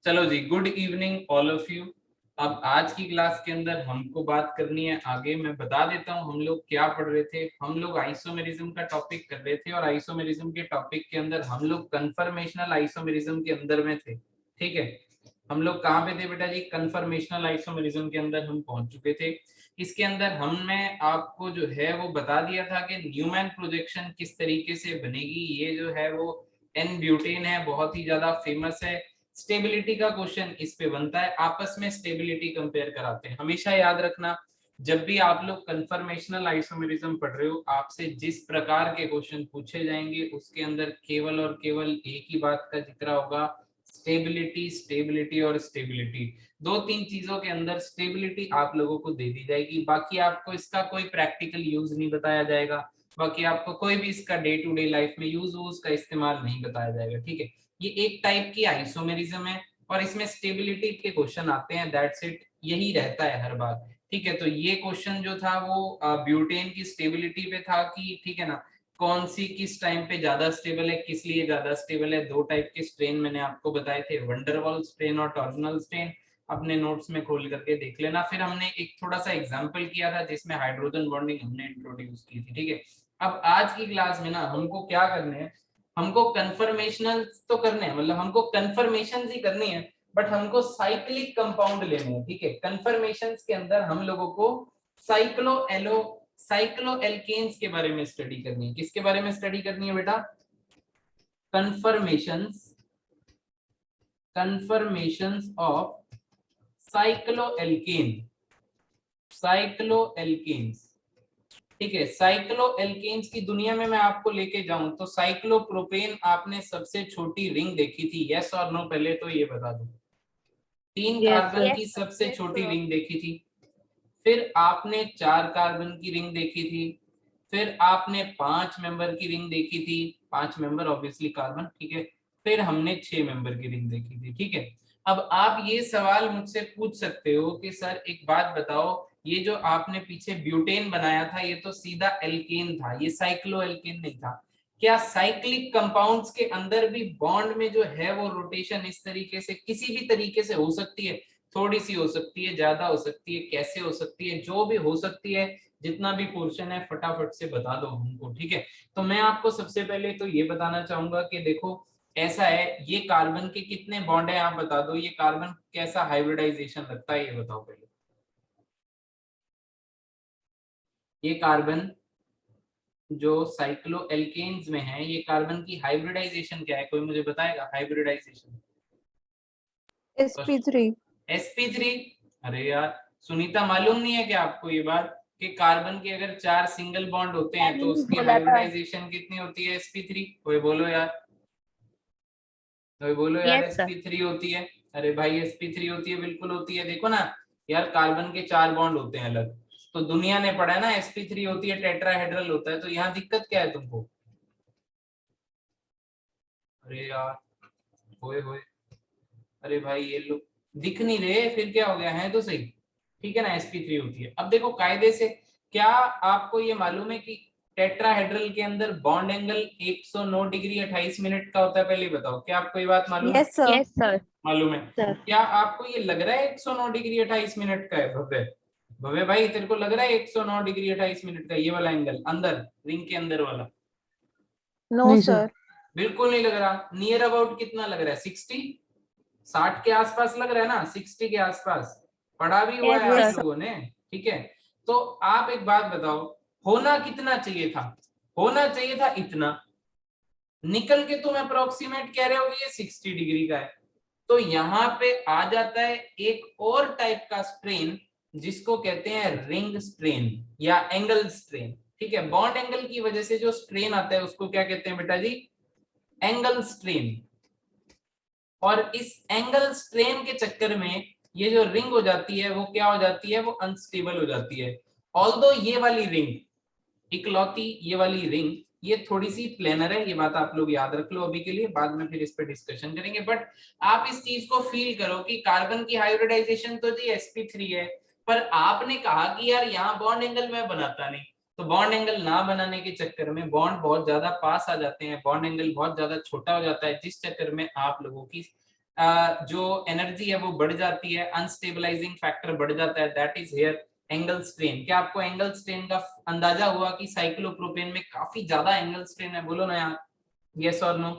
चलो जी, good evening all of you. अब आज की क्लास के अंदर हमको बात करनी है आगे। मैं बता देता हूँ हम लोग क्या पढ़ रहे थे। हम लोग आइसोमेरिज्म का टॉपिक कर रहे थे और आइसोमेरिज्म के टॉपिक के अंदर हम लोग कन्फर्मेशनल आइसोमेरिज्म के अंदर में थे। ठीक है, हम लोग कहाँ पे थे बेटा जी? कन्फर्मेशनल आइसोमेरिज्म के अंदर हम पहुंच चुके थे। इसके अंदर हमने आपको जो है वो बता दिया था कि न्यूमैन प्रोजेक्शन किस तरीके से बनेगी। ये जो है वो एन ब्यूटेन है, बहुत ही ज्यादा फेमस है। स्टेबिलिटी का क्वेश्चन इस पे बनता है, आपस में स्टेबिलिटी कंपेयर कराते हैं। हमेशा याद रखना, जब भी आप लोग कन्फर्मेशनल आइसोमेरिज्म पढ़ रहे हो, आपसे जिस प्रकार के क्वेश्चन पूछे जाएंगे उसके अंदर केवल और केवल एक ही बात का जिक्र होगा, स्टेबिलिटी, स्टेबिलिटी और स्टेबिलिटी। दो तीन चीजों के अंदर स्टेबिलिटी आप लोगों को दे दी जाएगी, बाकी आपको इसका कोई प्रैक्टिकल यूज नहीं बताया जाएगा, बाकी आपको कोई भी इसका डे टू डे लाइफ में यूज का इस्तेमाल नहीं बताया जाएगा। ठीक है, ये एक टाइप की आइसोमेरिज्म है और इसमें स्टेबिलिटी के क्वेश्चन आते हैं, दैट्स इट, यही रहता है हर बार। ठीक है, तो ये क्वेश्चन जो था वो ब्यूटेन की स्टेबिलिटी पे था कि ठीक है ना, कौन सी किस टाइम पे ज्यादा स्टेबल है, किस लिए ज्यादा स्टेबल है। दो टाइप के स्ट्रेन मैंने आपको बताए थे, वंडरवॉल स्ट्रेन और टॉर्जनल स्ट्रेन। अपने नोट्स में खोल करके देख लेना। फिर हमने एक थोड़ा सा एग्जांपल किया था जिसमें हाइड्रोजन बॉन्डिंग हमने इंट्रोड्यूस की थी। ठीक है, अब आज की क्लास में ना हमको क्या करने हैं, हमको कन्फर्मेशनल तो करने हैं, मतलब हमको कन्फर्मेशन ही करनी है, बट हमको साइक्लिक कंपाउंड लेने हैं। ठीक है, कन्फर्मेशंस के अंदर हम लोगों को साइक्लो एल्केन्स के बारे में स्टडी करनी है। किसके बारे में स्टडी करनी है बेटा? Conformations of cycloalkenes. ठीक है, साइक्लोएल्केन्स की दुनिया में मैं आपको लेके जाऊं तो साइक्लोप्रोपेन आपने सबसे छोटी रिंग देखी थी, यस और नो? पहले तो ये बता दो। 3 कार्बन की सबसे छोटी रिंग देखी थी, फिर आपने 4 कार्बन की रिंग देखी थी, फिर आपने 5 मेंबर की रिंग देखी थी, 5 मेंबर ऑब्वियसली कार्बन। ठीक है, फिर हमने 6 मेंबर की रिंग देखी थी। ठीक है, अब आप ये सवाल मुझसे पूछ सकते हो कि सर एक बात बताओ, ये जो आपने पीछे ब्यूटेन बनाया था ये तो सीधा एल्केन था, ये साइक्लो एल्केन नहीं था। क्या साइक्लिक कंपाउंड्स के अंदर भी बॉन्ड में जो है वो रोटेशन इस तरीके से किसी भी तरीके से हो सकती है? थोड़ी सी हो सकती है, ज्यादा हो सकती है, कैसे हो सकती है? जो भी हो सकती है, जितना भी पोर्शन है फटाफट से बता दो हमको। ठीक है, तो मैं आपको सबसे पहले तो ये बताना चाहूंगा कि देखो ऐसा है, ये कार्बन के कितने बॉन्ड है आप बता दो, ये कार्बन कैसा हाइब्रिडाइजेशन लगता है ये बताओ पहले। ये कार्बन जो साइक्लो एल्केन्स में है, ये कार्बन की हाइब्रिडाइजेशन क्या है? कोई मुझे बताएगा हाइब्रिडाइजेशन? sp3। sp3? अरे यार सुनीता, मालूम नहीं है क्या आपको ये बात कि कार्बन के अगर 4 सिंगल बॉन्ड होते हैं तो उसकी बोला था। हाइब्रिडाइजेशन कितनी होती है? sp3। कोई बोलो यार, कोई बोलो यार, यस सर। sp3 होती है। अरे भाई sp3 होती है, बिल्कुल होती है। देखो ना यार, कार्बन के 4 बॉन्ड होते हैं अलग, तो दुनिया ने पढ़ा है ना sp3 होती है, टेट्राहेड्रल होता है, तो यहाँ दिक्कत क्या है तुमको? अरे यार, होए होए, अरे भाई ये लोग दिख नहीं रहे, फिर क्या हो गया? है तो सही। ठीक है ना, sp3 होती है। अब देखो कायदे से, क्या आपको ये मालूम है कि टेट्राहेड्रल के अंदर बॉन्ड एंगल 109 डिग्री 28 मिनट का होता है? पहले बताओ, क्या आपको ये बात मालूम है? Yes sir. Yes sir. मालूम है? सर क्या आपको ये लग रहा है 109 डिग्री 28 मिनट का है? भव्य, भव्य भाई तेरे को लग रहा है 109 डिग्री 28 मिनट का ये वाला एंगल अंदर रिंग के अंदर वाला? No sir. बिल्कुल नहीं लग रहा। नियर अबाउट कितना लग रहा है? 60, 60 के आसपास लग रहा है ना, 60 के आसपास। पढ़ा भी हुआ है यस आप सर। लोगों ने। ठीक है, तो आप एक बात बताओ, होना कितना चाहिए था? होना चाहिए था इतना, निकल के तुम अप्रोक्सीमेट कह रहे हो कि ये 60 डिग्री का है। तो यहाँ पे आ जाता है एक और टाइप का स्ट्रेन जिसको कहते हैं रिंग स्ट्रेन या एंगल स्ट्रेन। ठीक है, बॉन्ड एंगल की वजह से जो स्ट्रेन आता है उसको क्या कहते हैं बेटा जी? Angle strain. और इस एंगल स्ट्रेन के चक्कर में ये जो रिंग हो जाती है वो क्या हो जाती है? वो अनस्टेबल हो जाती है। ऑल्दो ये वाली रिंग इकलौती, ये वाली रिंग ये थोड़ी सी प्लेनर है, ये बात आप लोग याद रख लो अभी के लिए, बाद में फिर इस पे डिस्कशन करेंगे। बट आप इस चीज को फील करो कि कार्बन की हाइब्रिडाइजेशन तो जी sp3 है, पर आपने कहा कि यार यहाँ बॉन्ड एंगल मैं बनाता नहीं, तो बॉन्ड एंगल ना बनाने के चक्कर में बॉन्ड बहुत ज्यादा पास आ जाते हैं, बॉन्ड एंगल बहुत ज्यादा छोटा हो जाता है, जिस चक्कर में आप लोगों की जो एनर्जी है वो बढ़ जाती है, अनस्टेबलाइजिंग फैक्टर बढ़ जाता है, that is here angle strain. क्या आपको एंगल स्ट्रेन का अंदाजा हुआ कि साइक्लोप्रोपेन में काफी ज्यादा एंगल स्ट्रेन है? बोलो ना यार, यस और नो?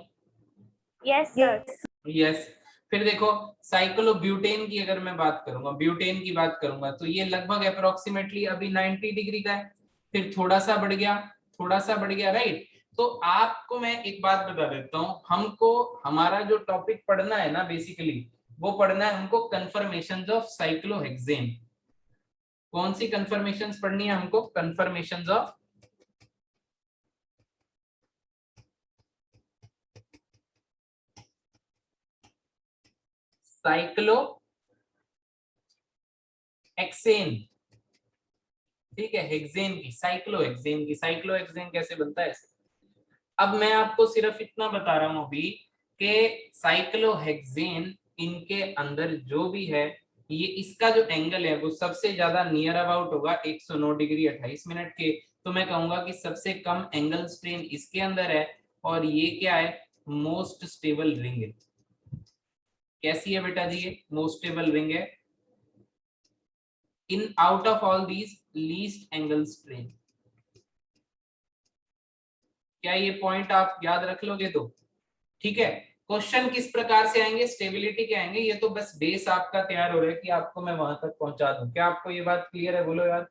Yes sir. यस। फिर देखो साइक्लोब्यूटेन की अगर मैं बात करूंगा, ब्यूटेन की बात करूंगा, तो ये लगभग अप्रोक्सीमेटली अभी 90 डिग्री का है, फिर थोड़ा सा बढ़ गया, थोड़ा सा बढ़ गया, राइट। तो आपको मैं एक बात बता देता हूं, हमको हमारा जो टॉपिक पढ़ना है ना बेसिकली, वो पढ़ना है हमको कन्फर्मेशंस ऑफ साइक्लोहेक्सेन। कौन सी कन्फर्मेशंस पढ़नी है हमको? कन्फर्मेशंस ऑफ साइक्लोहेक्सेन, ठीक है, हेक्सेन की, साइक्लोहेक्सेन की। साइक्लोहेक्सेन कैसे बनता है? अब मैं आपको सिर्फ इतना बता रहा हूं अभी कि साइक्लोहेक्सेन इनके अंदर जो भी है, ये इसका जो एंगल है वो सबसे ज्यादा नियर अबाउट होगा 109 डिग्री 28 मिनट के। तो मैं कहूंगा कि सबसे कम एंगल स्ट्रेन इसके अंदर है, और ये क्या है? मोस्ट स्टेबल रिंग है। कैसी है बेटा जी? ये मोस्ट स्टेबल रिंग है in out of all these least angle strain. क्या ये पॉइंट आप याद रख लोगे? तो ठीक है। क्वेश्चन किस प्रकार से आएंगे, स्टेबिलिटी के आएंगे, ये तो बस बेस आपका तैयार हो रहा है कि आपको मैं वहां तक पहुंचा दूं। क्या आपको ये बात क्लियर है? बोलो यार,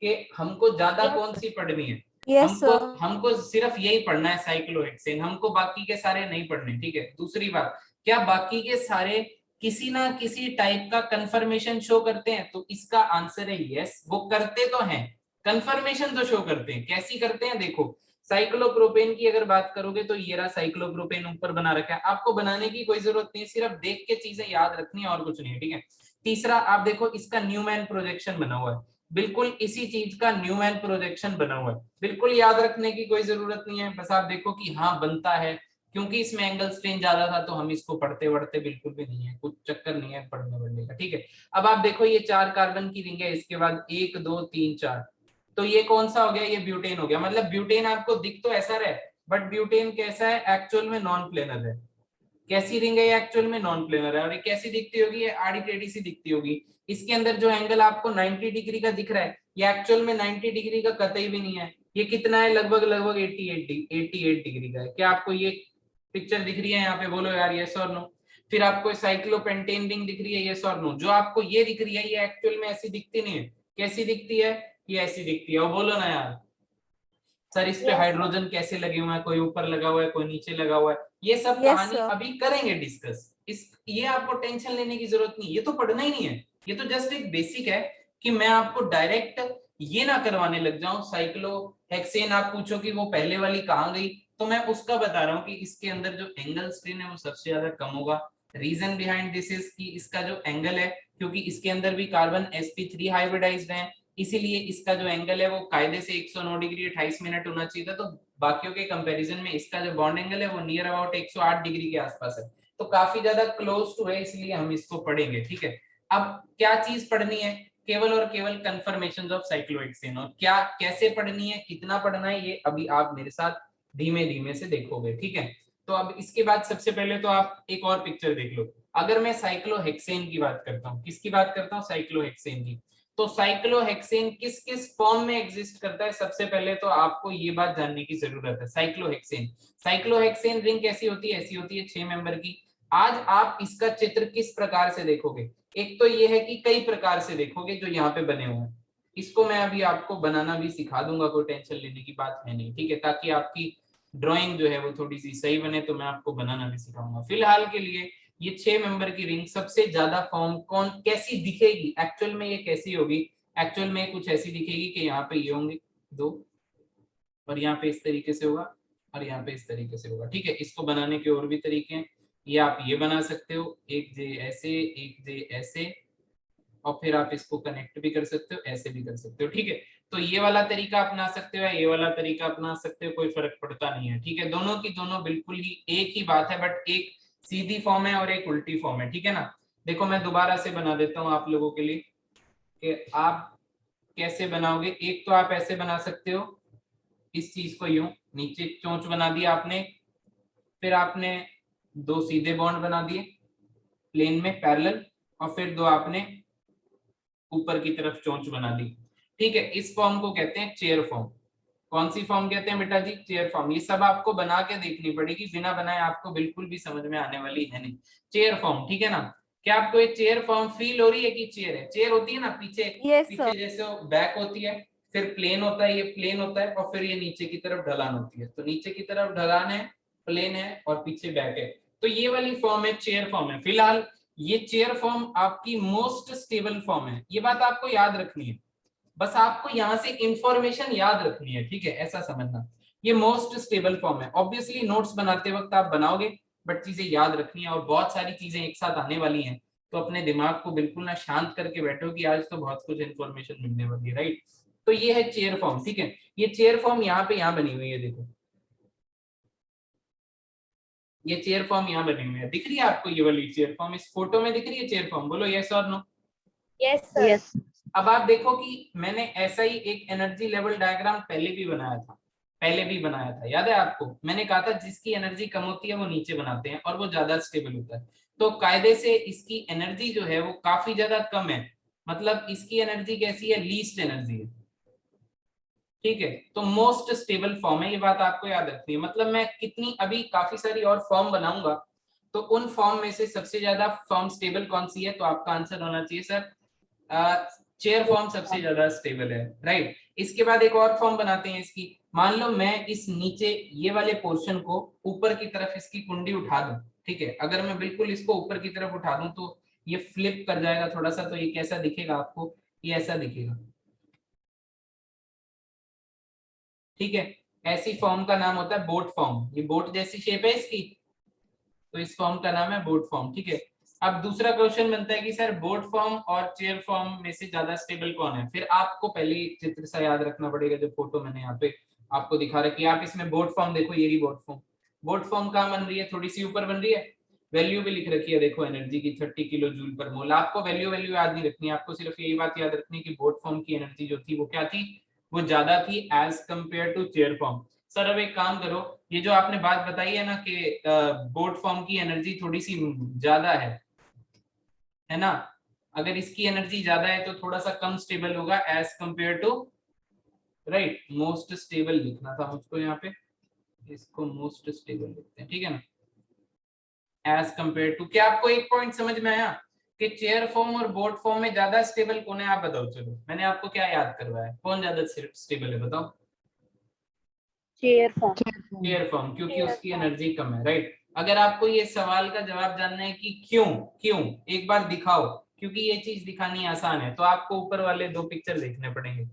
कि हमको ज्यादा कौन सी पढ़नी है? यस हमको सर। हमको सिर्फ यही पढ़ना है साइक्लोहेक्सेन, हमको बाकी के सारे नहीं पढ़ने, ठीक है। दूसरी बात, क्या बाकी के सारे किसी ना किसी टाइप का कंफर्मेशन शो करते हैं? तो इसका आंसर है यस, वो करते तो हैं, कंफर्मेशन तो शो करते हैं। कैसी करते हैं? देखो, साइक्लोप्रोपेन की अगर बात करोगे तो ये रहा साइक्लोप्रोपेन ऊपर बना रखा है, आपको बनाने की कोई जरूरत नहीं है, सिर्फ देख के चीजें याद रखनी है और कुछ नहीं है, ठीक है। तीसरा, आप देखो इसका न्यूमैन प्रोजेक्शन बना हुआ है, बिल्कुल इसी चीज का न्यूमैन प्रोजेक्शन बना हुआ है, बिल्कुल याद रखने की कोई जरूरत नहीं है, बस आप देखो कि हाँ बनता है, क्योंकि इसमें एंगल स्ट्रेन ज्यादा था तो हम इसको पढ़ते वढ़ते बिल्कुल भी नहीं है, कुछ चक्कर नहीं है पढ़ने वढ़ने का, ठीक है। अब आप देखो ये 4 कार्बन की रिंग है, इसके बाद 1 2 3 4, तो ये कौन सा हो गया? ये ब्यूटेन हो गया। मतलब ब्यूटेन आपको दिख तो ऐसा रहे, बट ब्यूटेन कैसा है? एक्चुअल में नॉन प्लेनर है। कैसी रिंग है ये? एक्चुअल में नॉन प्लेनर है। और ये कैसी दिखती होगी? ये आड़ी टेढ़ी सी दिखती होगी। इसके अंदर जो एंगल आपको 90 डिग्री का दिख रहा है, ये एक्चुअल में 90 डिग्री का कतई भी नहीं है। ये कितना है? लगभग लगभग 88 डिग्री का है। क्या आपको ये पिक्चर दिख रही है यहाँ पे? बोलो यार यस और नो। फिर आपको साइक्लोपेंटेन रिंग दिख रही है, यस और नो। जो आपको ये दिख रही है, ये एक्चुअल में ऐसी दिखती नहीं है। कैसी दिखती है? ये ऐसी दिखती है। और बोलो ना यार सर, इस पे हाइड्रोजन कैसे लगे हुए हैं, कोई ऊपर लगा हुआ है, कोई नीचे लगा हुआ है, ये सब यस कहानी सर। अभी करेंगे डिस्कस। इस ये आपको टेंशन लेने की जरूरत नहीं, ये तो पढ़ना ही नहीं है, ये तो जस्ट एक बेसिक है कि मैं आपको डायरेक्ट ये ना करवाने लग जाऊं। साइक्लोहेक्सेन आप पूछो कि वो पहले वाली कहां गई, तो मैं उसका बता रहा हूं कि इसके अंदर जो एंगल स्ट्रेन है वो सबसे ज्यादा कम होगा। रीजन बिहाइंड दिस इज कि इसका जो एंगल है, क्योंकि इसके अंदर भी कार्बन sp3 हाइब्रिडाइज्ड है, इसीलिए इसका जो एंगल है वो कायदे से 109 डिग्री 28 मिनट होना चाहिए था। तो बाकियों के कंपैरिजन में इसका जो बॉन्ड एंगल है वो नियर अबाउट 108 डिग्री के आसपास है, तो काफी ज्यादा क्लोज टू है, इसलिए हम इसको पढ़ेंगे, ठीक है। अब क्या चीज पढ़नी है? केवल और केवल कंफर्मेशंस ऑफ साइक्लोहेक्सेन। और क्या कैसे पढ़नी है, कितना पढ़ना है, ये अभी आप मेरे साथ धीमे धीमे से देखोगे, ठीक है। तो अब इसके बाद सबसे पहले तो आप एक और पिक्चर देख लो। अगर मैं साइक्लोहेक्सेन की बात करता हूँ, किसकी बात करता हूँ? साइक्लोहेक्सेन की। तो साइक्लोहेक्सेन किस किस फॉर्म में एग्जिस्ट करता है? सबसे पहले तो आपको ये बात जानने की जरूरत है। साइक्लोहेक्सेन रिंग कैसी होती है? ऐसी होती है 6 मेंबर की। आज आप इसका चित्र किस प्रकार से देखोगे? एक तो ये है कि कई प्रकार से देखोगे जो यहाँ पे बने हुए हैं, इसको मैं अभी आपको बनाना भी सिखा दूंगा, कोई टेंशन लेने की बात है नहीं, ठीक है। ताकि आपकी ड्राइंग जो है वो थोड़ी सी सही बने, तो मैं आपको बनाना भी सिखाऊंगा। फिलहाल के लिए ये 6 मेंबर की रिंग सबसे ज्यादा फॉर्म कौन कैसी दिखेगी? एक्चुअल में ये कैसी होगी? एक्चुअल में कुछ ऐसी दिखेगी कि यहाँ पे ये होंगे 2, और यहाँ पे इस तरीके से होगा, और यहाँ पे इस तरीके से होगा, ठीक है। इसको बनाने के और भी तरीके हैं, ये आप ये बना सकते हो, एक जे ऐसे, एक जे ऐसे, और फिर आप इसको कनेक्ट भी कर सकते हो, ऐसे भी कर सकते हो, ठीक है। तो ये वाला तरीका अपना सकते हो या ये वाला तरीका अपना सकते हो, कोई फर्क पड़ता नहीं है, ठीक है। दोनों की दोनों बिल्कुल ही एक ही बात है, बट एक सीधी फॉर्म है और एक उल्टी फॉर्म है, ठीक है ना। देखो मैं दोबारा से बना देता हूँ आप लोगों के लिए कि आप कैसे बनाओगे। एक तो आप ऐसे बना सकते हो, इस चीज को यूं नीचे चोंच बना दिया आपने, फिर आपने 2 सीधे बॉन्ड बना दिए, प्लेन में पैरेलल, और फिर दो आपने ऊपर की तरफ चोंच बना दी। ठीक है, इस फॉर्म को कहते हैं चेयर फॉर्म। कौन सी फॉर्म कहते हैं बेटा जी? Chair form. ये सब आपको बना के देखनी पड़ेगी, बिना बनाए आपको बिल्कुल भी समझ में आने वाली है नहीं। चेयर फॉर्म, ठीक है ना? क्या आपको ये चेयर फॉर्म फील हो रही है कि चेयर है? चेयर होती है ना पीछे, Yes, पीछे sir. जैसे बैक होती है, फिर प्लेन होता है, ये प्लेन होता है, और फिर ये नीचे की तरफ ढलान होती है। तो नीचे की तरफ ढलान है, प्लेन है, और पीछे बैक है। तो ये वाली फॉर्म है चेयर फॉर्म है। फिलहाल ये चेयर फॉर्म आपकी मोस्ट स्टेबल फॉर्म है, ये बात आपको याद रखनी है। बस आपको यहाँ से इंफॉर्मेशन याद रखनी है, ठीक है? ऐसा समझना, ये मोस्ट स्टेबल फॉर्म है। ऑब्वियसली नोट्स बनाते वक्त आप बनाओगे, बट चीजें याद रखनी है, और बहुत सारी चीजें एक साथ आने वाली हैं। तो अपने दिमाग को बिल्कुल ना शांत करके बैठो कि आज तो बहुत कुछ इंफॉर्मेशन मिलने वाली है, राइट? तो ये है चेयर फॉर्म, ठीक है? ये चेयर फॉर्म यहाँ पे यहाँ बनी हुई है, देखो ये चेयर फॉर्म यहाँ बनी हुई है, दिख रही है आपको? ये वाली चेयर फॉर्म इस फोटो में दिख रही है चेयर फॉर्म? बोलो यस और नो। Yes, sir. Yes. अब आप देखो कि मैंने ऐसा ही एक एनर्जी लेवल डायग्राम पहले भी बनाया था, याद है आपको? मैंने कहा था जिसकी एनर्जी कम होती है वो नीचे बनाते हैं और वो ज्यादा स्टेबल होता है। तो कायदे से इसकी एनर्जी जो है वो काफी ज्यादा कम है, मतलब इसकी एनर्जी कैसी है? लीस्ट एनर्जी है, ठीक है? तो मोस्ट स्टेबल फॉर्म है, ये बात आपको याद रखनी है। मतलब मैं कितनी अभी काफी सारी और फॉर्म बनाऊंगा, तो उन फॉर्म में से सबसे ज्यादा फॉर्म स्टेबल कौन सी है? तो आपका आंसर होना चाहिए सर चेयर फॉर्म सबसे ज्यादा स्टेबल है, राइट? इसके बाद एक और फॉर्म बनाते हैं इसकी। मान लो मैं इस नीचे ये वाले पोर्शन को ऊपर की तरफ इसकी कुंडी उठा दूं, ठीक है? अगर मैं बिल्कुल इसको ऊपर की तरफ उठा दूं तो ये फ्लिप कर जाएगा थोड़ा सा, तो ये कैसा दिखेगा आपको? ये ऐसा दिखेगा, ठीक है? ऐसी फॉर्म का नाम होता है बोट फॉर्म। ये बोट जैसी शेप है इसकी, तो इस फॉर्म का नाम है बोट फॉर्म, ठीक है? अब दूसरा क्वेश्चन बनता है कि सर बोट फॉर्म और चेयर फॉर्म में से ज्यादा स्टेबल कौन है? फिर आपको पहले चित्र सा याद रखना पड़ेगा, जो फोटो मैंने यहाँ पे आपको दिखा रखी है। आप इसमें बोट फॉर्म देखो, ये रही बोट फॉर्म। बोट फॉर्म कहाँ बन रही है? थोड़ी सी ऊपर बन रही है। वैल्यू भी लिख रखी है, देखो एनर्जी की 30 किलो जूल पर मोल। आपको वैल्यू याद नहीं रखनी है, आपको सिर्फ यही बात याद रखनी है कि बोट फॉर्म की एनर्जी जो थी वो क्या थी? वो ज्यादा थी as compare to chair form. Sir अब एक काम करो, ये जो आपने बात बताई है ना कि बोट फॉर्म की एनर्जी थोड़ी सी ज्यादा है ना? अगर इसकी एनर्जी ज्यादा है तो थोड़ा सा कम स्टेबल होगा as compare to, right? Most stable लिखना था मुझको यहाँ पे, इसको मोस्ट स्टेबल लिखते हैं, ठीक है ना? As compare to. क्या आपको एक पॉइंट समझ में आया कि चेयर फॉर्म और बोट फॉर्म में ज्यादा स्टेबल कौन है? आप बताओ, चलो मैंने आपको क्या याद करवाया, कौन ज्यादा स्टेबल है बताओ? Chair form. चेयर फॉर्म, क्योंकि Chair उसकी form. एनर्जी कम है, राइट? अगर आपको ये सवाल का जवाब जानना है कि क्यों क्यों, एक बार दिखाओ, क्योंकि ये चीज दिखानी आसान है, तो आपको ऊपर वाले दो पिक्चर देखने पड़ेंगे।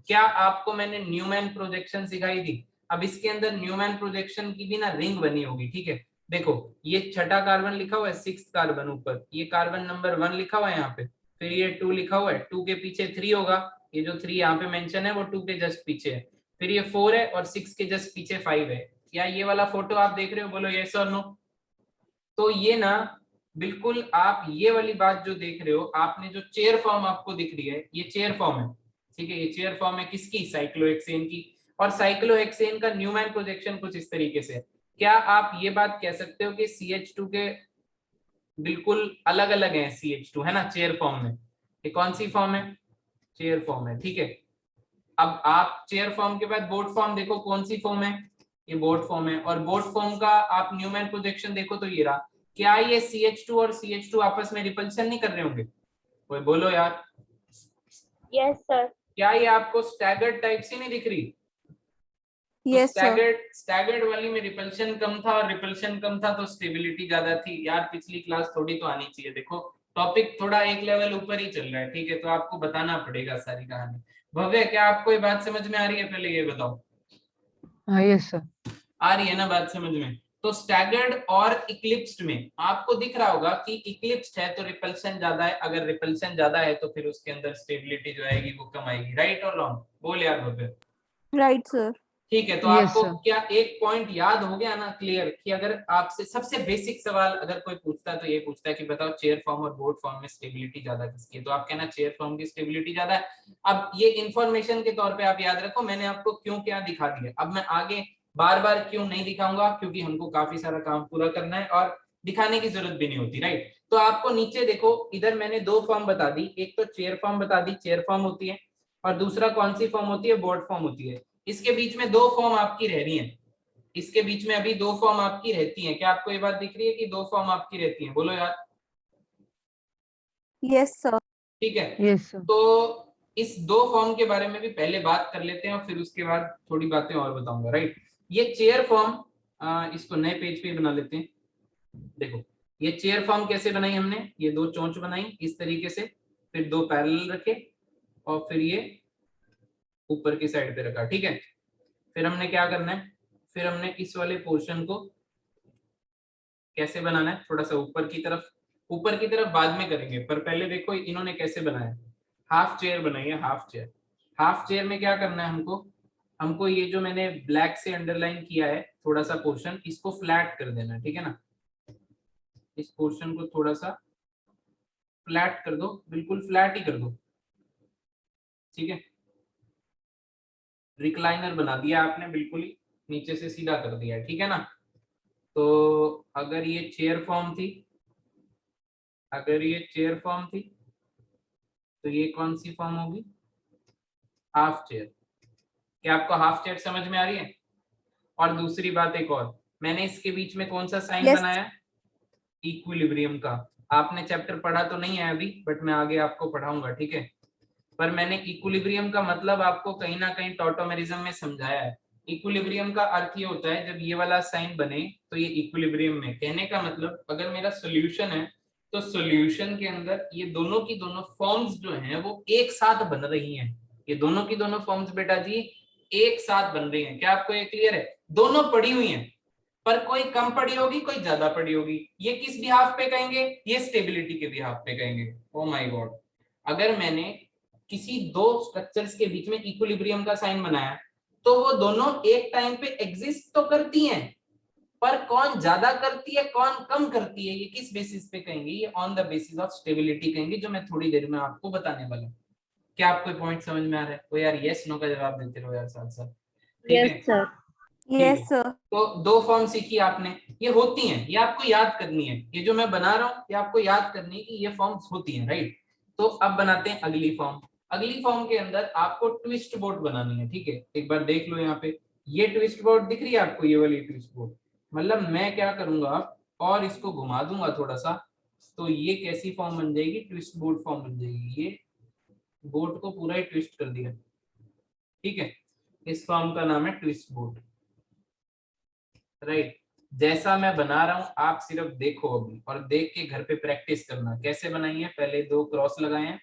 क्या आपको मैंने न्यूमैन प्रोजेक्शन सिखाई थी? अब इसके अंदर न्यूमैन प्रोजेक्शन की भी ना रिंग बनी होगी, ठीक है? देखो ये छठा कार्बन लिखा हुआ है, 6th कार्बन ऊपर, ये कार्बन नंबर 1 लिखा हुआ है यहाँ पे, फिर ये 2 लिखा हुआ है, 2 के पीछे 3 होगा, ये जो 3 यहाँ पे मेंशन है वो 2 के जस्ट पीछे है, फिर ये 4 है और 6 के जस्ट पीछे 5 है। क्या ये वाला फोटो आप देख रहे हो? बोलो यस और नो। तो ये ना बिल्कुल आप ये वाली बात जो देख रहे हो, आपने जो चेयर फॉर्म आपको दिख रही है, ये चेयर फॉर्म है, ठीक है? ये चेयर फॉर्म है किसकी? साइक्लोहेक्सेन की। और साइक्लोहेक्सेन का न्यूमैन प्रोजेक्शन कुछ इस तरीके से है। क्या आप ये बात कह सकते हो कि CH2 के बिल्कुल अलग अलग है? CH2 है ना चेयर फॉर्म में, ये कौन सी फॉर्म है? चेयर फॉर्म है, ठीक है? अब आप चेयर फॉर्म के बाद बोट फॉर्म देखो, कौन सी फॉर्म है? ये बोट फॉर्म है। और बोट फॉर्म का आप न्यूमैन प्रोजेक्शन देखो तो ये रहा। क्या ये CH2 और CH2 आपस में रिपल्शन नहीं कर रहे होंगे? कोई बोलो यार। Yes, sir. क्या ये आपको स्टैगर्ड टाइप से नहीं दिख रही? तो Yes, sir. स्टैगर्ड वाली में रिपल्शन कम था, और रिपल्शन कम था तो स्टेबिलिटी ज्यादा थी। यार पिछली क्लास थोड़ी तो आनी चाहिए, देखो टॉपिक थोड़ा एक लेवल ऊपर ही चल रहा है, ठीक है? तो आपको बताना पड़ेगा सारी कहानी। भव्य क्या आपको ये बात समझ में आ रही है? पहले ये बताओ, Yes, sir. आ रही है ना बात समझ में? तो स्टैगर्ड और इक्लिप्स्ड में आपको दिख रहा होगा कि इक्लिप्स्ड है तो रिपल्शन ज्यादा है, अगर रिपल्शन ज्यादा है तो फिर उसके अंदर स्टेबिलिटी जो आएगी वो कम आएगी, राइट और रॉन्ग? बोल यार भव्य। Right, sir. ठीक है, तो Yes, आपको sir. क्या एक पॉइंट याद हो गया ना क्लियर, कि अगर आपसे सबसे बेसिक सवाल अगर कोई पूछता है तो ये पूछता है कि बताओ चेयर फॉर्म और बोट फॉर्म में स्टेबिलिटी ज्यादा किसकी है? तो आप कहना चेयर फॉर्म की स्टेबिलिटी ज्यादा है। अब ये इंफॉर्मेशन के तौर पे आप याद रखो, मैंने आपको क्यों क्या दिखा दिया। अब मैं आगे बार बार क्यों नहीं दिखाऊंगा, क्योंकि हमको काफी सारा काम पूरा करना है, और दिखाने की जरूरत भी नहीं होती, राइट। तो आपको नीचे देखो, इधर मैंने दो फॉर्म बता दी, एक तो चेयर फॉर्म बता दी, चेयर फॉर्म होती है, और दूसरा कौन सी फॉर्म होती है, बोर्ड फॉर्म होती है। इसके बीच में दो फॉर्म आपकी रह रही है, इसके बीच में अभी दो फॉर्म आपकी रहती है। क्या आपको ये बात दिख रही है कि दो फॉर्म आपकी रहती है? बोलो यार। Yes sir. ठीक है, यस सर। तो इस दो फॉर्म के बारे में भी पहले बात कर लेते हैं और फिर उसके बाद थोड़ी बातें और बताऊंगा, राइट। ये चेयर फॉर्म, इसको नए पेज पे बना लेते हैं। देखो, ये चेयर फॉर्म कैसे बनाई हमने, ये दो चोंच बनाई इस तरीके से, फिर दो पैरेलल रखे और फिर ये ऊपर की साइड पे रखा, ठीक है। फिर हमने क्या करना है, फिर हमने इस वाले पोर्शन को कैसे बनाना है, थोड़ा सा ऊपर की तरफ, ऊपर की तरफ बाद में करेंगे, पर पहले देखो इन्होंने कैसे बनाया, हाफ चेयर बनाई है, हाफ चेयर। हाफ चेयर में क्या करना है हमको, हमको ये जो मैंने ब्लैक से अंडरलाइन किया है थोड़ा सा पोर्शन, इसको फ्लैट कर देना है, ठीक है ना। इस पोर्शन को थोड़ा सा फ्लैट कर दो, बिल्कुल फ्लैट ही कर दो, ठीक है। रिक्लाइनर बना दिया आपने, बिल्कुल ही नीचे से सीधा कर दिया है, ठीक है ना। तो अगर ये चेयर फॉर्म थी, अगर ये चेयर फॉर्म थी तो ये कौन सी फॉर्म होगी, हाफ चेयर। क्या आपको हाफ चेयर समझ में आ रही है? और दूसरी बात एक और, मैंने इसके बीच में कौन सा साइन Yes. बनाया, इक्विलिब्रियम का। आपने चैप्टर पढ़ा तो नहीं है अभी, बट मैं आगे आपको पढ़ाऊंगा, ठीक है। पर मैंने इक्विलिब्रियम का मतलब आपको कहीं ना कहीं टॉटोमेरिज्म में समझाया है। इक्विलिब्रियम का अर्थ ये होता है, जब ये वाला साइन बने तो ये इक्विलिब्रियम में, कहने का मतलब अगर मेरा सोल्यूशन है तो सोल्यूशन के अंदर ये दोनों की दोनों फॉर्म्स जो हैं वो एक साथ बन रही हैं। ये दोनों की दोनों फॉर्म्स बेटा जी एक साथ बन रही हैं। क्या आपको ये क्लियर है? दोनों पड़ी हुई हैं, पर कोई कम पड़ी होगी, कोई ज्यादा पड़ी होगी। ये किस बिहाफ पे कहेंगे? ये स्टेबिलिटी के बिहाफ पे कहेंगे। ओ माय गॉड, अगर मैंने किसी दो स्ट्रक्चर्स के बीच में इक्विलिब्रियम का साइन बनाया तो वो दोनों एक टाइम पे एग्जिस्ट तो करती हैं, पर कौन ज्यादा करती है कौन कम करती है, ये किस बेसिस पे कहेंगे? ये on the basis of stability कहेंगे, जो मैं थोड़ी देर में आपको बताने वाला हूँ। क्या आपको पॉइंट समझ में आ रहा है? वो यार यस नो का जवाब देते रहो यार साथ साथ, ठीक Yes, है। sir. ठीक Yes है, sir. तो दो फॉर्म सीखी आपने, ये होती हैं, ये आपको याद करनी है। ये जो मैं बना रहा हूँ ये आपको याद करनी है कि ये फॉर्म्स होती हैं, राइट। तो अब बनाते हैं अगली फॉर्म। अगली फॉर्म के अंदर आपको ट्विस्ट बोर्ड बनानी है, ठीक है। एक बार देख लो यहाँ पे, ये ट्विस्ट बोर्ड दिख रही है आपको, ये वाली ट्विस्ट बोर्ड। मतलब मैं क्या करूंगा और इसको घुमा दूंगा थोड़ा सा, तो ये कैसी फॉर्म बन जाएगी, ट्विस्ट बोर्ड फॉर्म बन जाएगी। ये बोर्ड को पूरा ही ट्विस्ट कर दिया, ठीक है। इस फॉर्म का नाम है ट्विस्ट बोर्ड, राइट। जैसा मैं बना रहा हूं आप सिर्फ देखो अभी, और देख के घर पे प्रैक्टिस करना कैसे बनाई है। पहले दो क्रॉस लगाए हैं,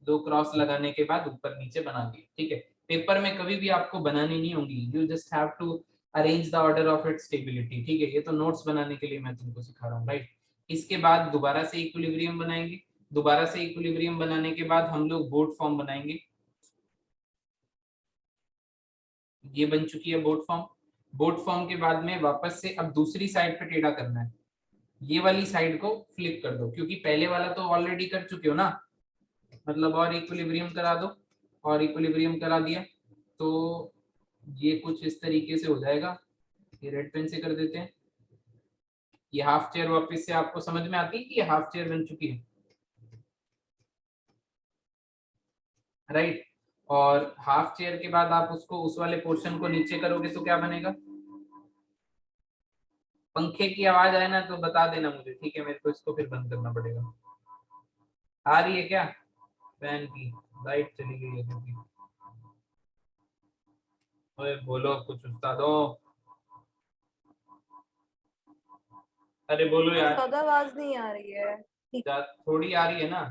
दो क्रॉस लगाने के बाद ऊपर नीचे बना दिए, ठीक है। पेपर में कभी भी आपको बनानी नहीं होगी, you just have to arrange the order of its stability, ठीक है। ये तो नोट्स बनाने के लिए मैं तुमको सिखा रहा हूँ, राइट। इसके बाद दोबारा से इक्विलिब्रियम बनाएंगे, दोबारा से इक्विलिब्रियम बनाने के बाद हम लोग बोर्ड फॉर्म बनाएंगे। ये बन चुकी है बोर्ड फॉर्म। बोर्ड फॉर्म के बाद में वापस से अब दूसरी साइड पे टेढ़ा करना है, ये वाली साइड को फ्लिप कर दो, क्योंकि पहले वाला तो ऑलरेडी कर चुके हो ना, मतलब और इक्विलिब्रियम करा दो, और इक्विलिब्रियम करा दिया तो ये कुछ इस तरीके से हो जाएगा। ये रेड पेन से कर देते हैं। ये हाफ चेयर वापस से आपको समझ में आती है कि ये हाफ चेयर बन चुकी है, राइट। और हाफ चेयर के बाद आप उसको उस वाले पोर्शन को नीचे करोगे तो क्या बनेगा? पंखे की आवाज आए ना तो बता देना मुझे, ठीक है। मेरे को इसको फिर बंद करना पड़ेगा। आ रही है क्या? फैन की लाइट चली गई है क्योंकि, ओए बोलो कुछ उस्तादो, अरे बोलो यार। ज्यादा आवाज नहीं आ रही है। थोड़ी आ रही है ना,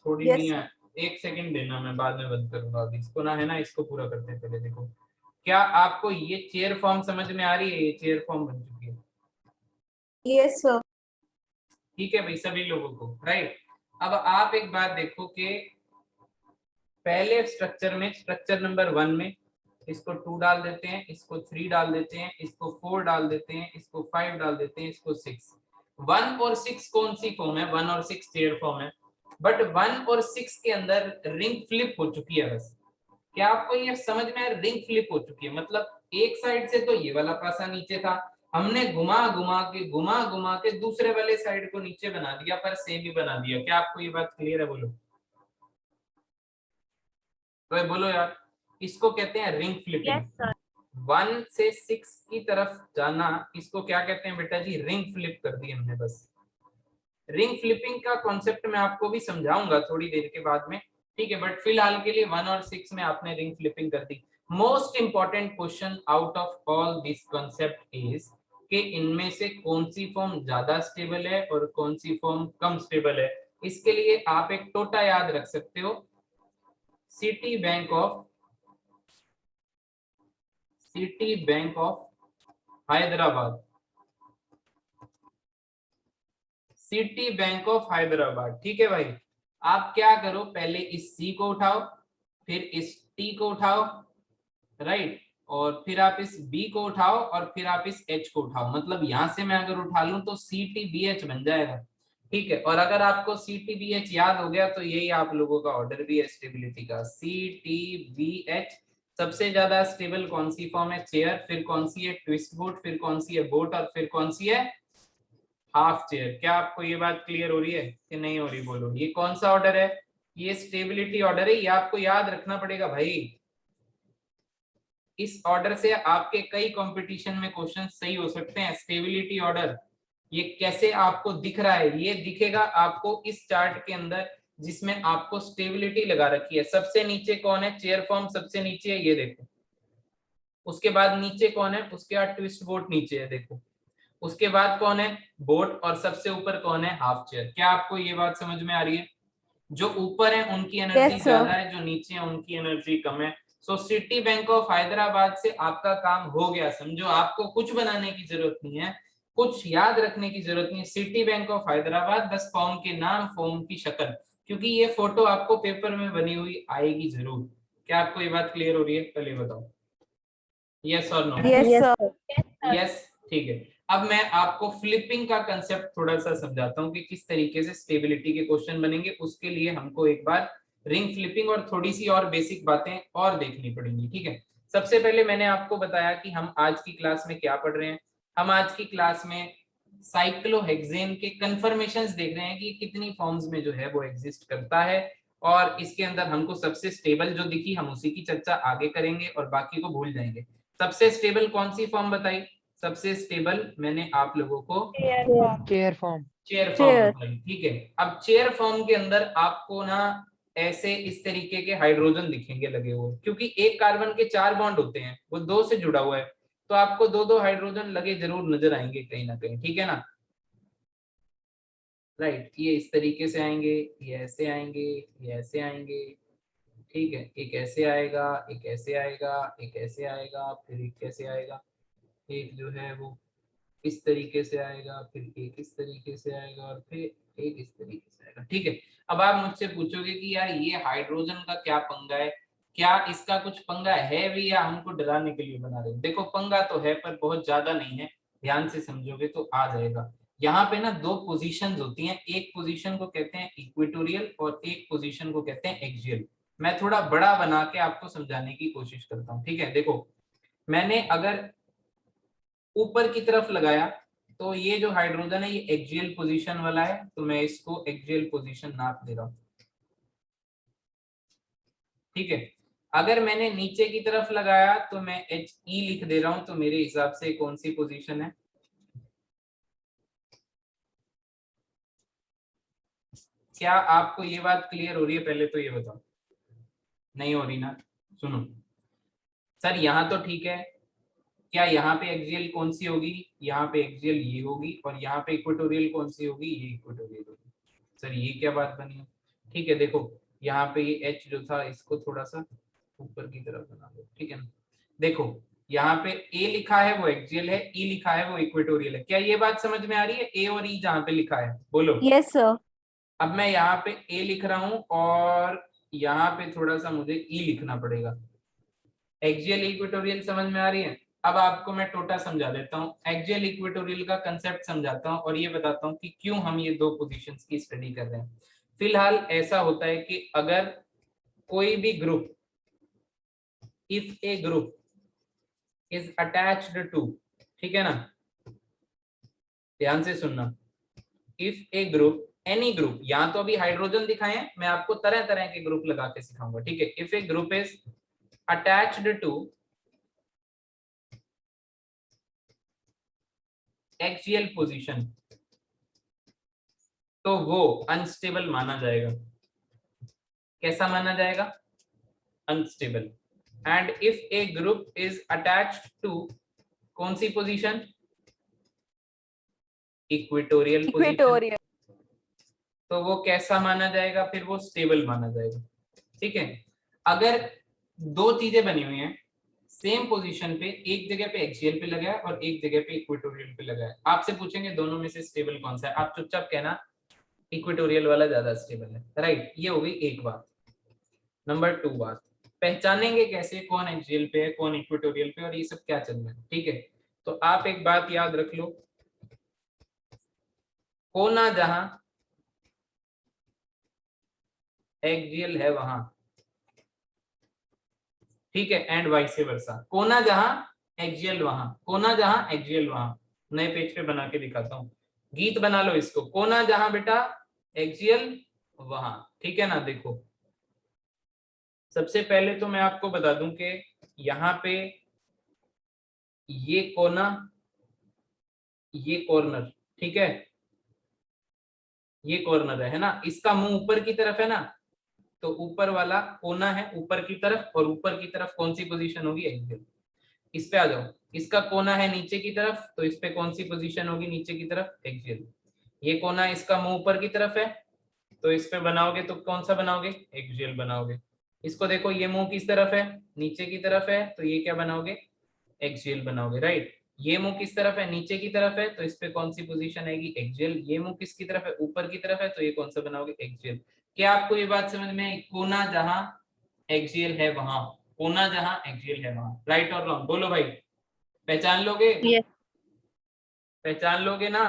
थोड़ी Yes नहीं sir. है। एक सेकंड देना, मैं बाद में बंद करूंगा। अभी इसको ना है ना, इसको पूरा करते हैं पहले। देखो, क्या आपको ये चेयर फॉर्म समझ में आ रही है? ये चेयर फॉर्म बन चुकी है, Yes sir. ठीक है भाई सभी लोगों को, राइट। अब आप एक बात देखो कि पहले स्ट्रक्चर में, स्ट्रक्चर नंबर 1 में इसको 2 डाल देते हैं, इसको 3 डाल देते हैं, इसको 4 डाल देते हैं, इसको 5 डाल देते हैं, इसको 6। 1 और 6 कौन सी फॉर्म है? 1 और 6 चेयर फॉर्म है, बट 1 और 6 के अंदर रिंग फ्लिप हो चुकी है बस। क्या आपको ये समझ में आया? रिंग फ्लिप हो चुकी है, मतलब एक साइड से तो ये वाला पासा नीचे था, हमने घुमा घुमा के दूसरे वाले साइड को नीचे बना दिया पर सेम ही बना दिया। क्या आपको ये बात क्लियर है? बोलो तो बोलो यार, इसको कहते हैं रिंग फ्लिपिंग। Yes, sir. 1 से 6 की तरफ जाना, इसको क्या कहते हैं बेटा जी? रिंग फ्लिप कर दी हमने बस। रिंग फ्लिपिंग का कॉन्सेप्ट मैं आपको भी समझाऊंगा थोड़ी देर के बाद में, ठीक है, बट फिलहाल के लिए 1 और 6 में आपने रिंग फ्लिपिंग कर दी। Most important question out of all this concept is कि इनमें से कौन सी फॉर्म ज्यादा स्टेबल है और कौन सी फॉर्म कम स्टेबल है। इसके लिए आप एक टोटा याद रख सकते हो, city bank of Hyderabad, city bank of Hyderabad. ठीक है भाई, आप क्या करो, पहले इस सी को उठाओ, फिर इस टी को उठाओ, राइट, और फिर आप इस बी को उठाओ और फिर आप इस एच को उठाओ। मतलब यहां से मैं अगर उठा लूं तो सी टी बी एच बन जाएगा, ठीक है। और अगर आपको सी टी बी एच याद हो गया तो यही आप लोगों का ऑर्डर भी है स्टेबिलिटी का, सी टी बी एच। सबसे ज्यादा स्टेबल कौन सी फॉर्म है? चेयर, फिर कौन सी है? ट्विस्ट बोट, फिर कौन सी है? बोट, और फिर कौन सी है? Half chair. क्या आपको ये बात क्लियर हो रही है कि नहीं हो रही? बोलो, ये कौन सा ऑर्डर है? ये स्टेबिलिटी ऑर्डर है, ये आपको याद रखना पड़ेगा भाई। इस ऑर्डर से आपके कई कंपटीशन में क्वेश्चन सही हो सकते हैं। स्टेबिलिटी ऑर्डर ये कैसे आपको दिख रहा है? ये दिखेगा आपको इस चार्ट के अंदर जिसमें आपको स्टेबिलिटी लगा रखी है। सबसे नीचे कौन है? चेयर फॉर्म सबसे नीचे है, ये देखो। उसके बाद नीचे कौन है? उसके बाद ट्विस्ट बोट नीचे है, देखो। उसके बाद कौन है? बोट, और सबसे ऊपर कौन है? Half chair. क्या आपको ये बात समझ में आ रही है? जो ऊपर है उनकी एनर्जी Yes, sir. ज्यादा है, जो नीचे है उनकी एनर्जी कम है। सो सिटी बैंक ऑफ हैदराबाद से आपका काम हो गया, समझो। आपको कुछ बनाने की जरूरत नहीं है, कुछ याद रखने की जरूरत नहीं है। सिटी बैंक ऑफ हैदराबाद, बस फॉर्म के नाम, फॉर्म की शक्ल, क्योंकि ये फोटो आपको पेपर में बनी हुई आएगी जरूर। क्या आपको ये बात क्लियर हो रही है? पहले बताओ, यस और no? Yes, Yes, sir. sir. Yes, sir. Yes, ठीक है। अब मैं आपको फ्लिपिंग का कंसेप्ट थोड़ा सा समझाता हूँ कि किस तरीके से स्टेबिलिटी के क्वेश्चन बनेंगे। उसके लिए हमको एक बार रिंग फ्लिपिंग और थोड़ी सी और बेसिक बातें और देखनी पड़ेंगी, ठीक है। सबसे पहले मैंने आपको बताया कि हम आज की क्लास में क्या पढ़ रहे हैं। हम आज की क्लास में साइक्लोहेक्सेन के कन्फर्मेशंस देख रहे हैं कि कितनी फॉर्म्स में जो है वो एग्जिस्ट करता है, और इसके अंदर हमको सबसे स्टेबल जो दिखी हम उसी की चर्चा आगे करेंगे और बाकी को भूल जाएंगे। सबसे स्टेबल कौन सी फॉर्म बताई? सबसे स्टेबल मैंने आप लोगों को Chair form. Chair form. Chair form Chair. बताई, ठीक है। अब चेयर फॉर्म के अंदर आपको ना ऐसे इस तरीके के हाइड्रोजन दिखेंगे लगे हुए, क्योंकि एक कार्बन के 4 बॉन्ड होते हैं, वो 2 से जुड़ा हुआ है, तो आपको 2-2 हाइड्रोजन लगे जरूर नजर आएंगे कहीं ना कहीं, ठीक है ना, राइट। ये इस तरीके से आएंगे, ये ऐसे आएंगे, ये ऐसे आएंगे, ठीक है। एक ऐसे आएगा, एक ऐसे आएगा, एक ऐसे आएगा, फिर एक कैसे आएगा, एक जो है वो इस तरीके से आएगा, फिर एक इस तरीके से आएगा, और फिर एक इस तरीके से आएगा, ठीक है। अब आप मुझसे पूछोगे कि यार ये हाइड्रोजन का क्या पंगा है? क्या इसका कुछ पंगा है भी, या हमको डराने के लिए बना रहे हो? देखो, पंगा तो है पर बहुत ज्यादा नहीं है, ध्यान से समझोगे तो आ जाएगा। यहाँ पे ना 2 पोजीशंस होती हैं, एक पोजीशन को कहते हैं इक्वेटोरियल और एक पोजीशन को कहते हैं एक्सियल। मैं थोड़ा बड़ा बना के आपको समझाने की कोशिश करता हूँ, ठीक है। देखो, मैंने अगर ऊपर की तरफ लगाया तो ये जो हाइड्रोजन है ये एक्सियल पोजीशन वाला है, तो मैं इसको एक्सियल पोजीशन नाप दे रहा हूं, ठीक है। अगर मैंने नीचे की तरफ लगाया तो मैं HE लिख दे रहा हूं, तो मेरे हिसाब से कौन सी पोजीशन है? क्या आपको ये बात क्लियर हो रही है? पहले तो ये बताओ, नहीं हो रही ना? सुनो सर, यहाँ तो ठीक है। क्या यहाँ पे एक्सियल कौन सी होगी? यहाँ पे एक्सियल ये होगी, और यहाँ पे इक्वेटोरियल कौन सी होगी? ये इक्वेटोरियल होगी। सर ये क्या बात बनी? ठीक है, देखो यहाँ पे ये H जो था इसको थोड़ा सा ऊपर की तरफ बना दो, ठीक है ना। देखो यहाँ पे A लिखा है वो एक्सियल है, E लिखा है वो इक्वेटोरियल है। क्या ये बात समझ में आ रही है? A और E जहाँ पे लिखा है, बोलो। Yes, sir. अब मैं यहाँ पे A लिख रहा हूँ और यहाँ पे थोड़ा सा मुझे E लिखना पड़ेगा। एक्सियल इक्वेटोरियल समझ में आ रही है? अब आपको मैं टोटा समझा देता हूँ, एक्सियल इक्वेटोरियल का कंसेप्ट समझाता हूँ और ये बताता हूँ कि क्यों हम ये 2 पोजीशंस की स्टडी कर रहे हैं। फिलहाल ऐसा होता है कि अगर कोई भी group, if a group is attached to, ठीक है ना, ध्यान से सुनना, if a group, any group, यहाँ तो अभी हाइड्रोजन दिखाए हैं, मैं आपको तरह तरह के ग्रुप लगा के सिखाऊंगा, ठीक है। If a group is attached to axial position, तो वो अनस्टेबल माना जाएगा। कैसा माना जाएगा? Unstable. And if a group is attached to कौन सी पोजीशन? Equatorial position, equatorial. तो वो कैसा माना जाएगा? फिर वो स्टेबल माना जाएगा, ठीक है। अगर दो चीजें बनी हुई हैं सेम पोजीशन पे, एक जगह पे एक्सियल पे लगा है और एक जगह पे इक्वेटोरियल पे लगा है, आपसे पूछेंगे दोनों में से स्टेबल कौन सा है, आप चुपचाप कहना इक्वेटोरियल वाला ज्यादा स्टेबल है, राइट। ये हो गई एक बात। नंबर 2 बात, पहचानेंगे कैसे कौन एक्सियल पे है कौन इक्वेटोरियल पे और ये सब क्या चल रहा है, ठीक है। तो आप एक बात याद रख लो, कोना जहां एक्सियल है वहां, ठीक है, एंड वाइस वर्सा, कोना जहां एक्सियल वहां, कोना जहां एक्सियल वहां। नए पेज पे बना के दिखाता हूँ, गीत बना लो इसको, कोना जहां बेटा एक्सियल वहां, ठीक है ना। देखो सबसे पहले तो मैं आपको बता दूं कि यहाँ पे ये कोना, ये कॉर्नर, ठीक है, ये कॉर्नर है ना, इसका मुंह ऊपर की तरफ है ना, तो ऊपर वाला कोना है ऊपर की तरफ, और ऊपर की तरफ कौन सी पोजीशन होगी? एक्सियल। इस पे आ जाओ, इसका कोना है नीचे की तरफ, तो इस पे कौन सी पोजीशन होगी नीचे की तरफ? एक्सियल। ये कोना इसका मुंह ऊपर की तरफ है, तो इस पे बनाओगे तो कौन सा बनाओगे? एक्सियल बनाओगे। इसको देखो, ये मुंह किस तरफ है? नीचे की तरफ है, तो ये क्या बनाओगे? एक्सियल बनाओगे, राइट। ये मुंह किस तरफ है? नीचे की तरफ है, तो इस पे कौन सी पोजीशन आएगी? एक्सियल। ये मुंह किसकी तरफ है? ऊपर की तरफ है, तो ये कौन सा बनाओगे? एक्सियल। क्या आपको ये बात समझ में आई? कोना जहां एक्सियल है वहां, कोना जहां एक्सियल है वहां, राइट और रॉन्ग बोलो भाई, पहचान लोगे? Yes. पहचान लोगे ना।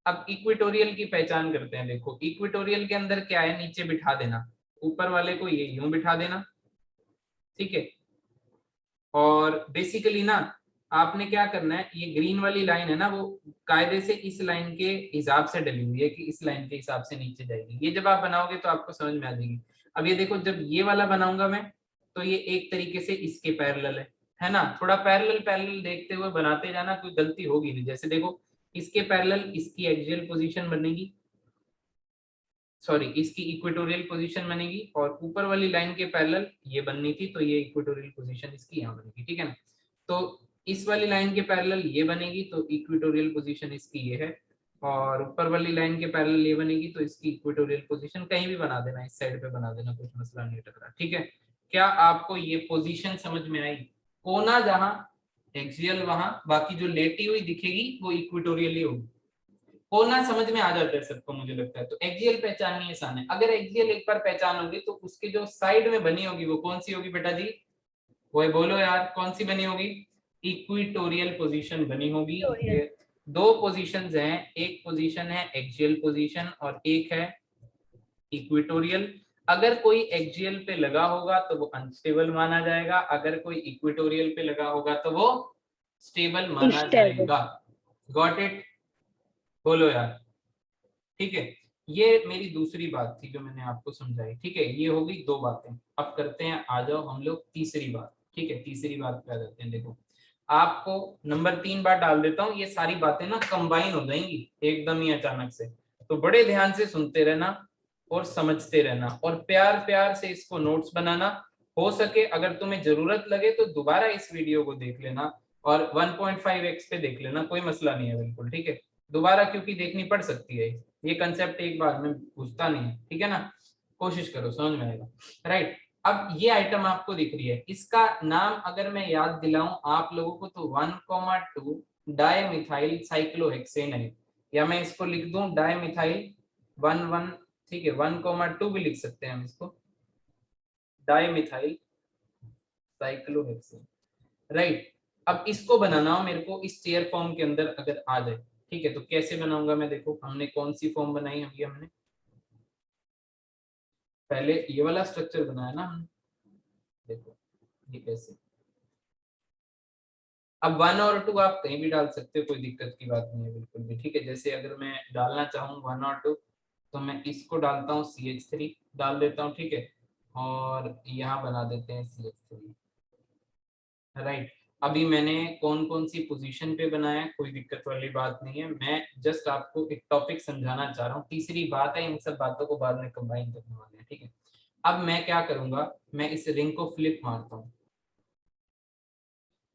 अब इक्वेटोरियल की पहचान करते हैं। देखो इक्वेटोरियल के अंदर क्या है, नीचे बिठा देना, ऊपर वाले को ये यूं बिठा देना, ठीक है। और बेसिकली ना आपने क्या करना है, ये ग्रीन वाली लाइन है ना, वो कायदे से इस लाइन के हिसाब से डली हुई है कि इस लाइन के हिसाब से नीचे जाएगी। ये जब आप बनाओगे तो आपको समझ में आ जाएगी। अब ये देखो, जब ये वाला बनाऊंगा मैं, तो ये एक तरीके से इसके पैरेलल है ना। थोड़ा पैरेलल पैरेलल देखते हुए बनाते जाना, कोई गलती होगी नहीं। जैसे देखो, इसके पैरेलल इसकी एक्सियल पोजीशन बनेगी, सॉरी इसकी इक्वेटोरियल पोजीशन बनेगी, और ऊपर वाली लाइन के पैरेलल ये बननी थी, तो ये इक्वेटोरियल पोजीशन इसकी यहाँ बनेगी, ठीक है ना। तो इस वाली लाइन के पैरेलल ये बनेगी, तो इक्वेटोरियल पोजीशन इसकी ये है, और ऊपर वाली लाइन के पैरेलल ये बनेगी, तो इसकी इक्वेटोरियल पोजीशन कहीं भी बना देना, इस साइड पे बना देना, कुछ मसला नहीं टकरा, ठीक है। क्या आपको ये पोजीशन समझ में आई? कोना जहां एक्सियल वहां, बाकी जो लेटी हुई दिखेगी वो इक्वेटोरियल ही होगी। कोना समझ में आ जाता है सबको मुझे लगता है, तो एक्सियल पहचाननी आसान है। अगर एक्सियल एक बार पहचान होगी तो उसके जो साइड में बनी होगी वो कौन सी होगी बेटा जी? वो बोलो यार, कौन सी बनी होगी? इक्वेटोरियल पोजीशन बनी होगी। ये दो पोजीशंस हैं, एक पोजीशन है एक्सियल पोजीशन और एक है इक्वेटोरियल। अगर कोई एक्सियल पे लगा होगा तो वो अनस्टेबल माना जाएगा, अगर कोई इक्वेटोरियल पे लगा होगा तो वो स्टेबल माना Stable. जाएगा। Got it? बोलो यार, ठीक है। ये मेरी दूसरी बात थी जो मैंने आपको समझाई, ठीक है। ये हो गई दो बातें। अब करते हैं, आ जाओ हम लोग तीसरी बात, ठीक है। तीसरी बात पे आ जाते हैं। देखो आपको नंबर 3 बार डाल देता हूँ, ये सारी बातें ना कंबाइन हो जाएंगी एकदम ही अचानक से, तो बड़े ध्यान से सुनते रहना और समझते रहना, और प्यार प्यार से इसको नोट्स बनाना। हो सके अगर तुम्हें जरूरत लगे तो दोबारा इस वीडियो को देख लेना, और 1.5x पे देख लेना, कोई मसला नहीं है बिल्कुल, ठीक है। दोबारा क्योंकि देखनी पड़ सकती है, ये कंसेप्ट एक बार में घुसता नहीं है, ठीक है ना। कोशिश करो, समझ में आएगा, राइट। अब ये आइटम आपको दिख रही है, इसका नाम अगर मैं याद दिलाऊं आप लोगों को तो 1,2 डायमिथाइल साइक्लोहेक्सेन है, या मैं इसको लिख दूं डायमिथाइल 1,1, ठीक है, 1,2 भी लिख सकते हैं हम इसको, डायमिथाइल साइक्लोहेक्सेन, राइट। अब इसको बनाना हो मेरे को इस चेयर फॉर्म के अंदर अगर आ जाए, ठीक है, तो कैसे बनाऊंगा मैं? देखो हमने कौन सी फॉर्म बनाई, हमने पहले ये वाला स्ट्रक्चर बनाया ना हमने, देखो ये कैसे, अब 1 और 2 आप कहीं भी डाल सकते हो, कोई दिक्कत की बात नहीं है बिल्कुल भी, ठीक है। जैसे अगर मैं डालना चाहूँ 1 और 2 तो मैं इसको डालता हूँ CH3 डाल देता हूँ, ठीक है, और यहाँ बना देते हैं CH3, राइट। अभी मैंने कौन कौन सी पोजीशन पे बनाया, कोई दिक्कत वाली बात नहीं है, मैं जस्ट आपको एक टॉपिक समझाना चाह रहा हूँ। तीसरी बात है, इन सब बातों को बाद में कंबाइन करने वाले हैं, ठीक है। अब मैं क्या करूंगा, मैं इस रिंग को फ्लिप मारता हूँ।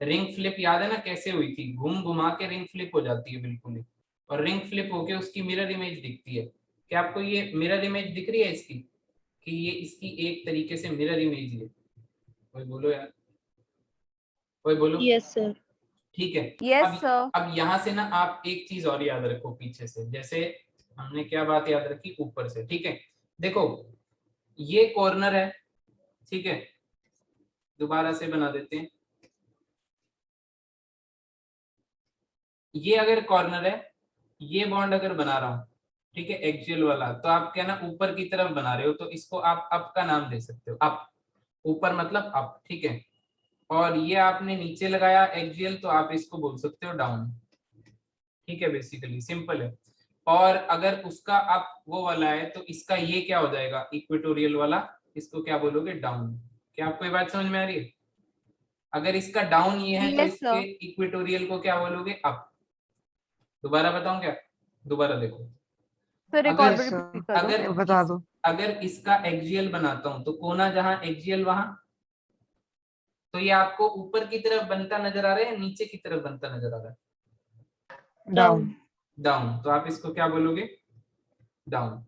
रिंग फ्लिप याद है ना कैसे हुई थी, घूम घुमा के रिंग फ्लिप हो जाती है बिल्कुल ही, और रिंग फ्लिप होके उसकी मिरर इमेज दिखती है। क्या आपको ये मिरर इमेज दिख रही है इसकी, कि ये इसकी एक तरीके से मिरर इमेज है? कोई बोलो यार, कोई बोलो। Yes, sir. ठीक है। Yes, अब sir. अब यहाँ से ना आप एक चीज और याद रखो पीछे से, जैसे हमने क्या बात याद रखी ऊपर से, ठीक है। देखो ये कॉर्नर है, ठीक है, दोबारा से बना देते हैं। ये अगर कॉर्नर है, ये बॉन्ड अगर बना रहा हूं, ठीक है, एक्सियल वाला, तो आप क्या ना ऊपर की तरफ बना रहे हो, तो इसको आप अप का नाम दे सकते हो, अप, ऊपर मतलब अप, ठीक है। और ये आपने नीचे लगाया एक्सियल, तो आप इसको बोल सकते हो डाउन, ठीक है, बेसिकली सिंपल है। और अगर उसका आप वो वाला है तो इसका ये क्या हो जाएगा, इक्वेटोरियल वाला, इसको क्या बोलोगे, डाउन। क्या आपको ये बात समझ में आ रही है? अगर इसका डाउन ये है तो Yes, इसके sir. इक्वेटोरियल को क्या बोलोगे, अप। दोबारा बताऊं क्या, दोबारा देखो। Sir, एक और अगर बार repeat कर दो. अगर बता इस, दो। अगर इसका एक्सियल बनाता हूं तो कोना जहां एक्सियल वहां, तो ये आपको ऊपर की तरफ बनता नजर आ रहा है या नीचे की तरफ बनता नजर आ रहा है, डाउन। डाउन, तो आप इसको क्या बोलोगे, डाउन।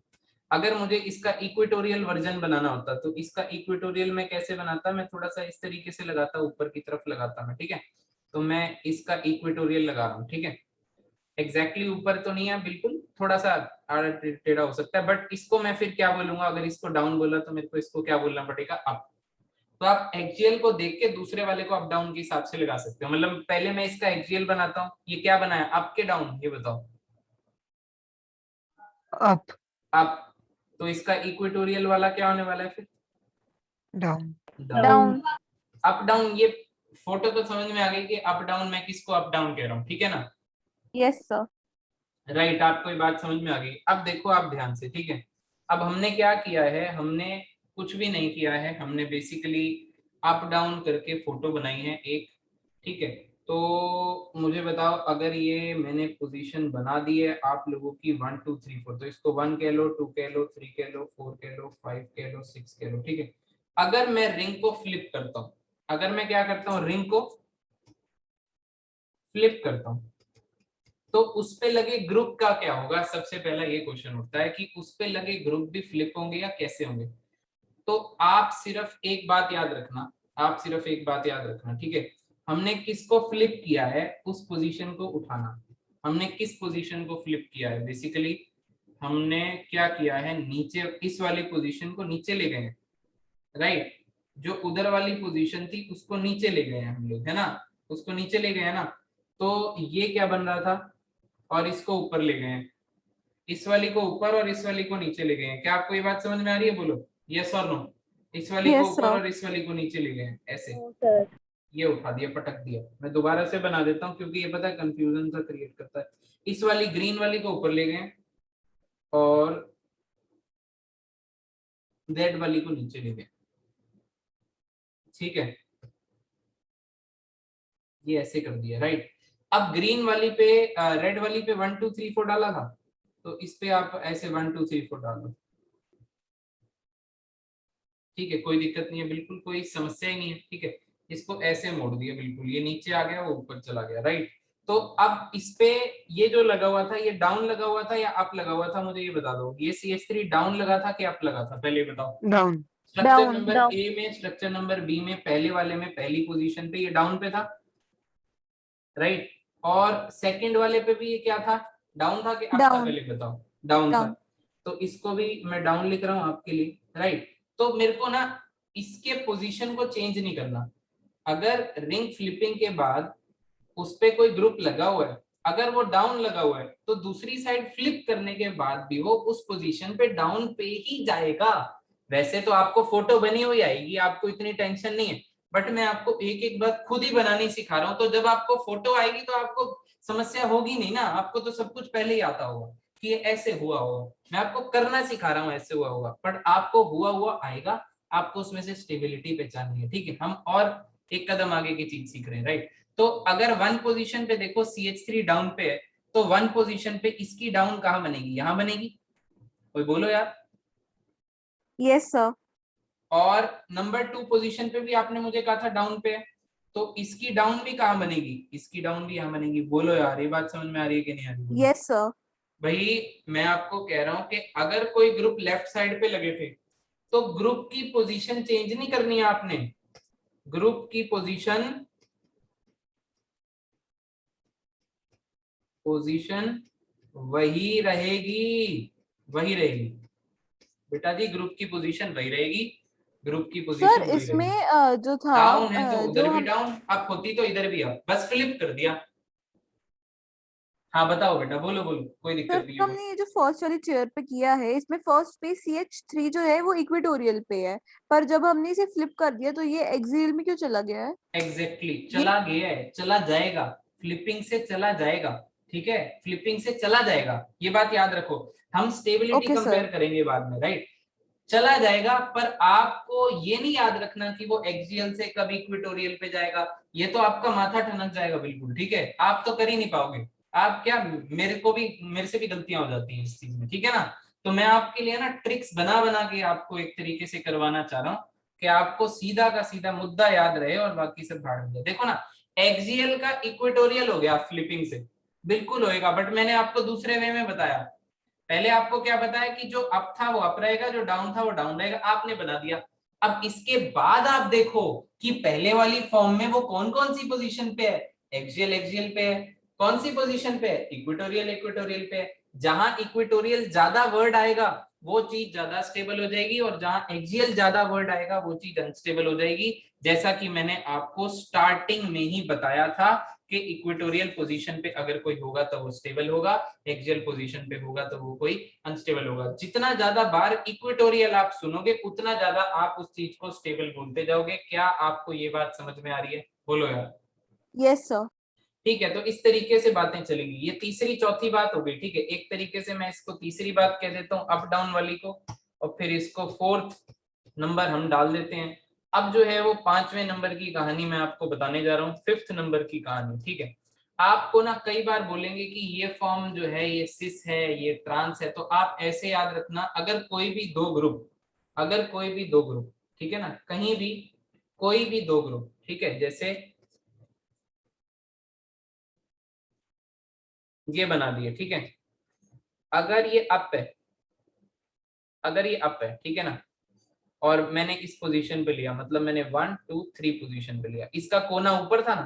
अगर मुझे इसका इक्वेटोरियल वर्जन बनाना होता तो इसका इक्वेटोरियल मैं कैसे बनाता, मैं थोड़ा सा इस तरीके से लगाता, ऊपर की तरफ लगाता मैं, ठीक है। तो मैं इसका इक्वेटोरियल लगा रहा हूँ, ठीक है, एग्जैक्टली ऊपर तो नहीं है बिल्कुल, थोड़ा सा आड़ा टेढ़ा हो सकता है, बट इसको मैं फिर क्या बोलूंगा, अगर इसको डाउन बोला तो मेरे को इसको क्या बोलना पड़ेगा, अप। तो आप एक्सियल को देख के दूसरे वाले को अप डाउन के हिसाब से लगा सकते हो। मतलब पहले मैं इसका एक्सियल बनाता हूँ, ये क्या बनाया, अप के डाउन, ये बताओ, अप। अप। तो इसका इक्वेटोरियल वाला क्या होने वाला है फिर, down. Down. Down. Up down, ये फोटो तो समझ में आ गई कि अप डाउन मैं किसको अप डाउन कह रहा हूँ, ठीक है ना, Yes, sir. राइट। आपको ये बात समझ में आ गई। अब देखो आप ध्यान से, ठीक है। अब हमने क्या किया है, हमने कुछ भी नहीं किया है, हमने बेसिकली अप डाउन करके फोटो बनाई है एक, ठीक है। तो मुझे बताओ, अगर ये मैंने पोजीशन बना दी है आप लोगों की 1 2 3 4, तो इसको 1 कह लो, 2 कह लो, 3 कह लो, 4 कह लो, 5 कह लो, 6 कह लो, ठीक है। अगर मैं रिंग को फ्लिप करता हूँ, अगर मैं क्या करता हूँ, रिंग को फ्लिप करता हूँ, तो उस पे लगे ग्रुप का क्या होगा, सबसे पहला ये क्वेश्चन उठता है कि उस पे लगे ग्रुप भी फ्लिप होंगे या कैसे होंगे। तो आप सिर्फ एक बात याद रखना, आप सिर्फ एक बात याद रखना, ठीक है। हमने किसको फ्लिप किया है, उस पोजीशन को उठाना। हमने किस पोजीशन को फ्लिप किया है, बेसिकली हमने क्या किया है, नीचे इस वाली पोजीशन को नीचे ले गए हैं, राइट। जो उधर वाली पोजीशन थी उसको नीचे ले गए हैं हम लोग, है ना, उसको नीचे ले गए हैं ना। तो ये क्या बन रहा था, और इसको ऊपर ले गए हैं, इस वाली को ऊपर और इस वाली को नीचे ले गए हैं। क्या आपको ये बात समझ में आ रही है, बोलो यस और नो। इस वाली को Yes, ऊपर sir. और इस वाली को नीचे ले गए हैं, ऐसे No, sir. ये उठा दिया, पटक दिया। मैं दोबारा से बना देता हूँ क्योंकि ये पता है कंफ्यूजन सा क्रिएट करता है। इस वाली ग्रीन वाली को ऊपर ले गए और रेड वाली को नीचे ले गए, ठीक है, ये ऐसे कर दिया, राइट। अब ग्रीन वाली पे रेड वाली पे 1 2 3 4 डाला था, तो इस पे आप ऐसे 1 2 3 4 डाल दो, ठीक है, कोई दिक्कत नहीं है, बिल्कुल कोई समस्या ही नहीं है, ठीक है। इसको ऐसे मोड़ दिया, बिल्कुल ये नीचे आ गया, वो ऊपर चला गया, राइट। तो अब इस पे ये जो लगा हुआ था, ये डाउन लगा हुआ था या अप लगा हुआ था, मुझे ये बता दो। ये CH3 डाउन लगा था कि अप लगा था, पहले बताओ। Down. Structure Down. Number Down. ए में, स्ट्रक्चर नंबर बी में, पहले वाले में पहली पोजीशन पे ये डाउन पे था, राइट। और सेकंड वाले पे भी ये क्या था, डाउन था कि अप था, Down. पहले बताओ। डाउन था, Down. तो इसको भी मैं डाउन लिख रहा हूँ आपके लिए, राइट। तो मेरे को ना इसके पोजीशन को चेंज नहीं करना। अगर रिंग फ्लिपिंग के बाद उस पे कोई ग्रुप लगा हुआ है, अगर वो डाउन लगा हुआ है, तो दूसरी साइड फ्लिप करने के बाद भी वो उस पोजीशन पे डाउन पे ही जाएगा। वैसे तो आपको फोटो बनी हुई आएगी, आपको इतनी टेंशन नहीं है, बट मैं आपको एक एक बात खुद ही बनानी सिखा रहा हूँ। तो जब आपको फोटो आएगी तो आपको समस्या होगी नहीं ना, आपको तो सब कुछ पहले ही आता होगा कि ये ऐसे हुआ होगा। मैं आपको करना सिखा रहा हूँ, ऐसे हुआ होगा, बट आपको हुआ हुआ आएगा, आपको उसमें से स्टेबिलिटी पहचाननी है, ठीक है। हम और एक कदम आगे की चीज सीख रहे हैं, राइट। तो अगर वन पोजीशन पे देखो CH3 डाउन पे है, तो वन पोजीशन पे इसकी डाउन कहाँ बनेगी, यहाँ बनेगी, कोई बोलो यार। Yes sir. और नंबर 2 पोजीशन पे भी आपने मुझे कहा था डाउन पे है, तो इसकी डाउन भी कहाँ बनेगी, इसकी डाउन भी यहाँ बनेगी। बोलो यार, ये बात समझ में आ रही है कि नहीं आ रही? Yes sir. भाई मैं आपको कह रहा हूँ कि अगर कोई ग्रुप लेफ्ट साइड पे लगे थे तो ग्रुप की पोजीशन चेंज नहीं करनी है आपने, ग्रुप की पोजीशन वही रहेगी, वही रहेगी बेटा जी, ग्रुप की पोजीशन वही रहेगी, ग्रुप की सर पोजीशन वही इसमें रहेगी। जो था डाउन है तो जो उधर भी हम डाउन, अब होती तो इधर भी अब, बस फ्लिप कर दिया। हाँ बताओ बेटा, बोलो बोलो, कोई दिक्कत सर नहीं है, बोलो। हमने ये जो फर्स्ट वाली चेयर पे किया है, इसमें फर्स्ट पे CH3 जो है वो इक्वेटोरियल पे है, पर जब हमने इसे फ्लिप कर दिया तो ये एक्सियल में क्यों चला गया है? एग्जैक्टली ये चला गया है, चला जाएगा, फ्लिपिंग से चला जाएगा, ठीक है, फ्लिपिंग से चला जाएगा, ये बात याद रखो। हम स्टेबिलिटी ओके सर। कंपेयर करेंगे बाद में, राइट। चला जाएगा, पर आपको ये नहीं याद रखना कि वो एक्सियल से कब इक्वेटोरियल पे जाएगा, ये तो आपका माथा ठनक जाएगा बिल्कुल, ठीक है, आप तो कर ही नहीं पाओगे। आप क्या, मेरे से भी गलतियां हो जाती हैं इस चीज में, ठीक है ना। तो मैं आपके लिए ना ट्रिक्स बना बना के आपको एक तरीके से करवाना चाह रहा हूँ कि आपको सीधा का सीधा मुद्दा याद रहे और बाकी सब भाड़ में जाए। देखो ना, एक्सियल का इक्वेटोरियल हो गया फ्लिपिंग से, बिल्कुल होएगा, बट मैंने आपको दूसरे वे में बताया। पहले आपको क्या बताया कि जो अप था वो अप रहेगा, जो डाउन था वो डाउन रहेगा, आपने बना दिया। अब इसके बाद आप देखो कि पहले वाली फॉर्म में वो कौन कौन सी पोजीशन पे है, एक्सियल एक्सियल पे है, कौन सी पोजीशन पे है, इक्वेटोरियल इक्वेटोरियल पे है। जहां इक्वेटोरियल ज्यादा वर्ड आएगा वो चीज ज्यादा स्टेबल हो जाएगी, और जहां एक्सियल ज्यादा वर्ड आएगा वो चीज अनस्टेबल हो जाएगी। जैसा कि मैंने आपको स्टार्टिंग में ही बताया था कि इक्वेटोरियल पोजीशन पे अगर कोई होगा तो वो स्टेबल होगा, एक्सियल पोजीशन पे होगा तो वो कोई अनस्टेबल होगा। जितना ज्यादा बार इक्वेटोरियल आप सुनोगे उतना ज्यादा आप उस चीज को स्टेबल बोलते जाओगे। क्या आपको ये बात समझ में आ रही है, बोलो यार। Yes sir. ठीक है, तो इस तरीके से बातें चलेंगी। ये तीसरी चौथी बात हो गई, ठीक है। एक तरीके से मैं इसको तीसरी बात कह देता हूँ अप डाउन वाली को, और फिर इसको फोर्थ नंबर हम डाल देते हैं। अब जो है वो पांचवें नंबर की कहानी मैं आपको बताने जा रहा हूँ, फिफ्थ नंबर की कहानी, ठीक है। आपको ना कई बार बोलेंगे कि ये फॉर्म जो है ये सिस है, ये ट्रांस है, तो आप ऐसे याद रखना, अगर कोई भी दो ग्रुप, अगर कोई भी दो ग्रुप, ठीक है ना, कहीं भी कोई भी दो ग्रुप, ठीक है, जैसे ये बना दिए, ठीक है। अगर ये अप है, अगर ये अप है, ठीक है ना, और मैंने इस पोजीशन पे लिया, मतलब मैंने 1 2 3 पोजीशन पे लिया, इसका कोना ऊपर था ना,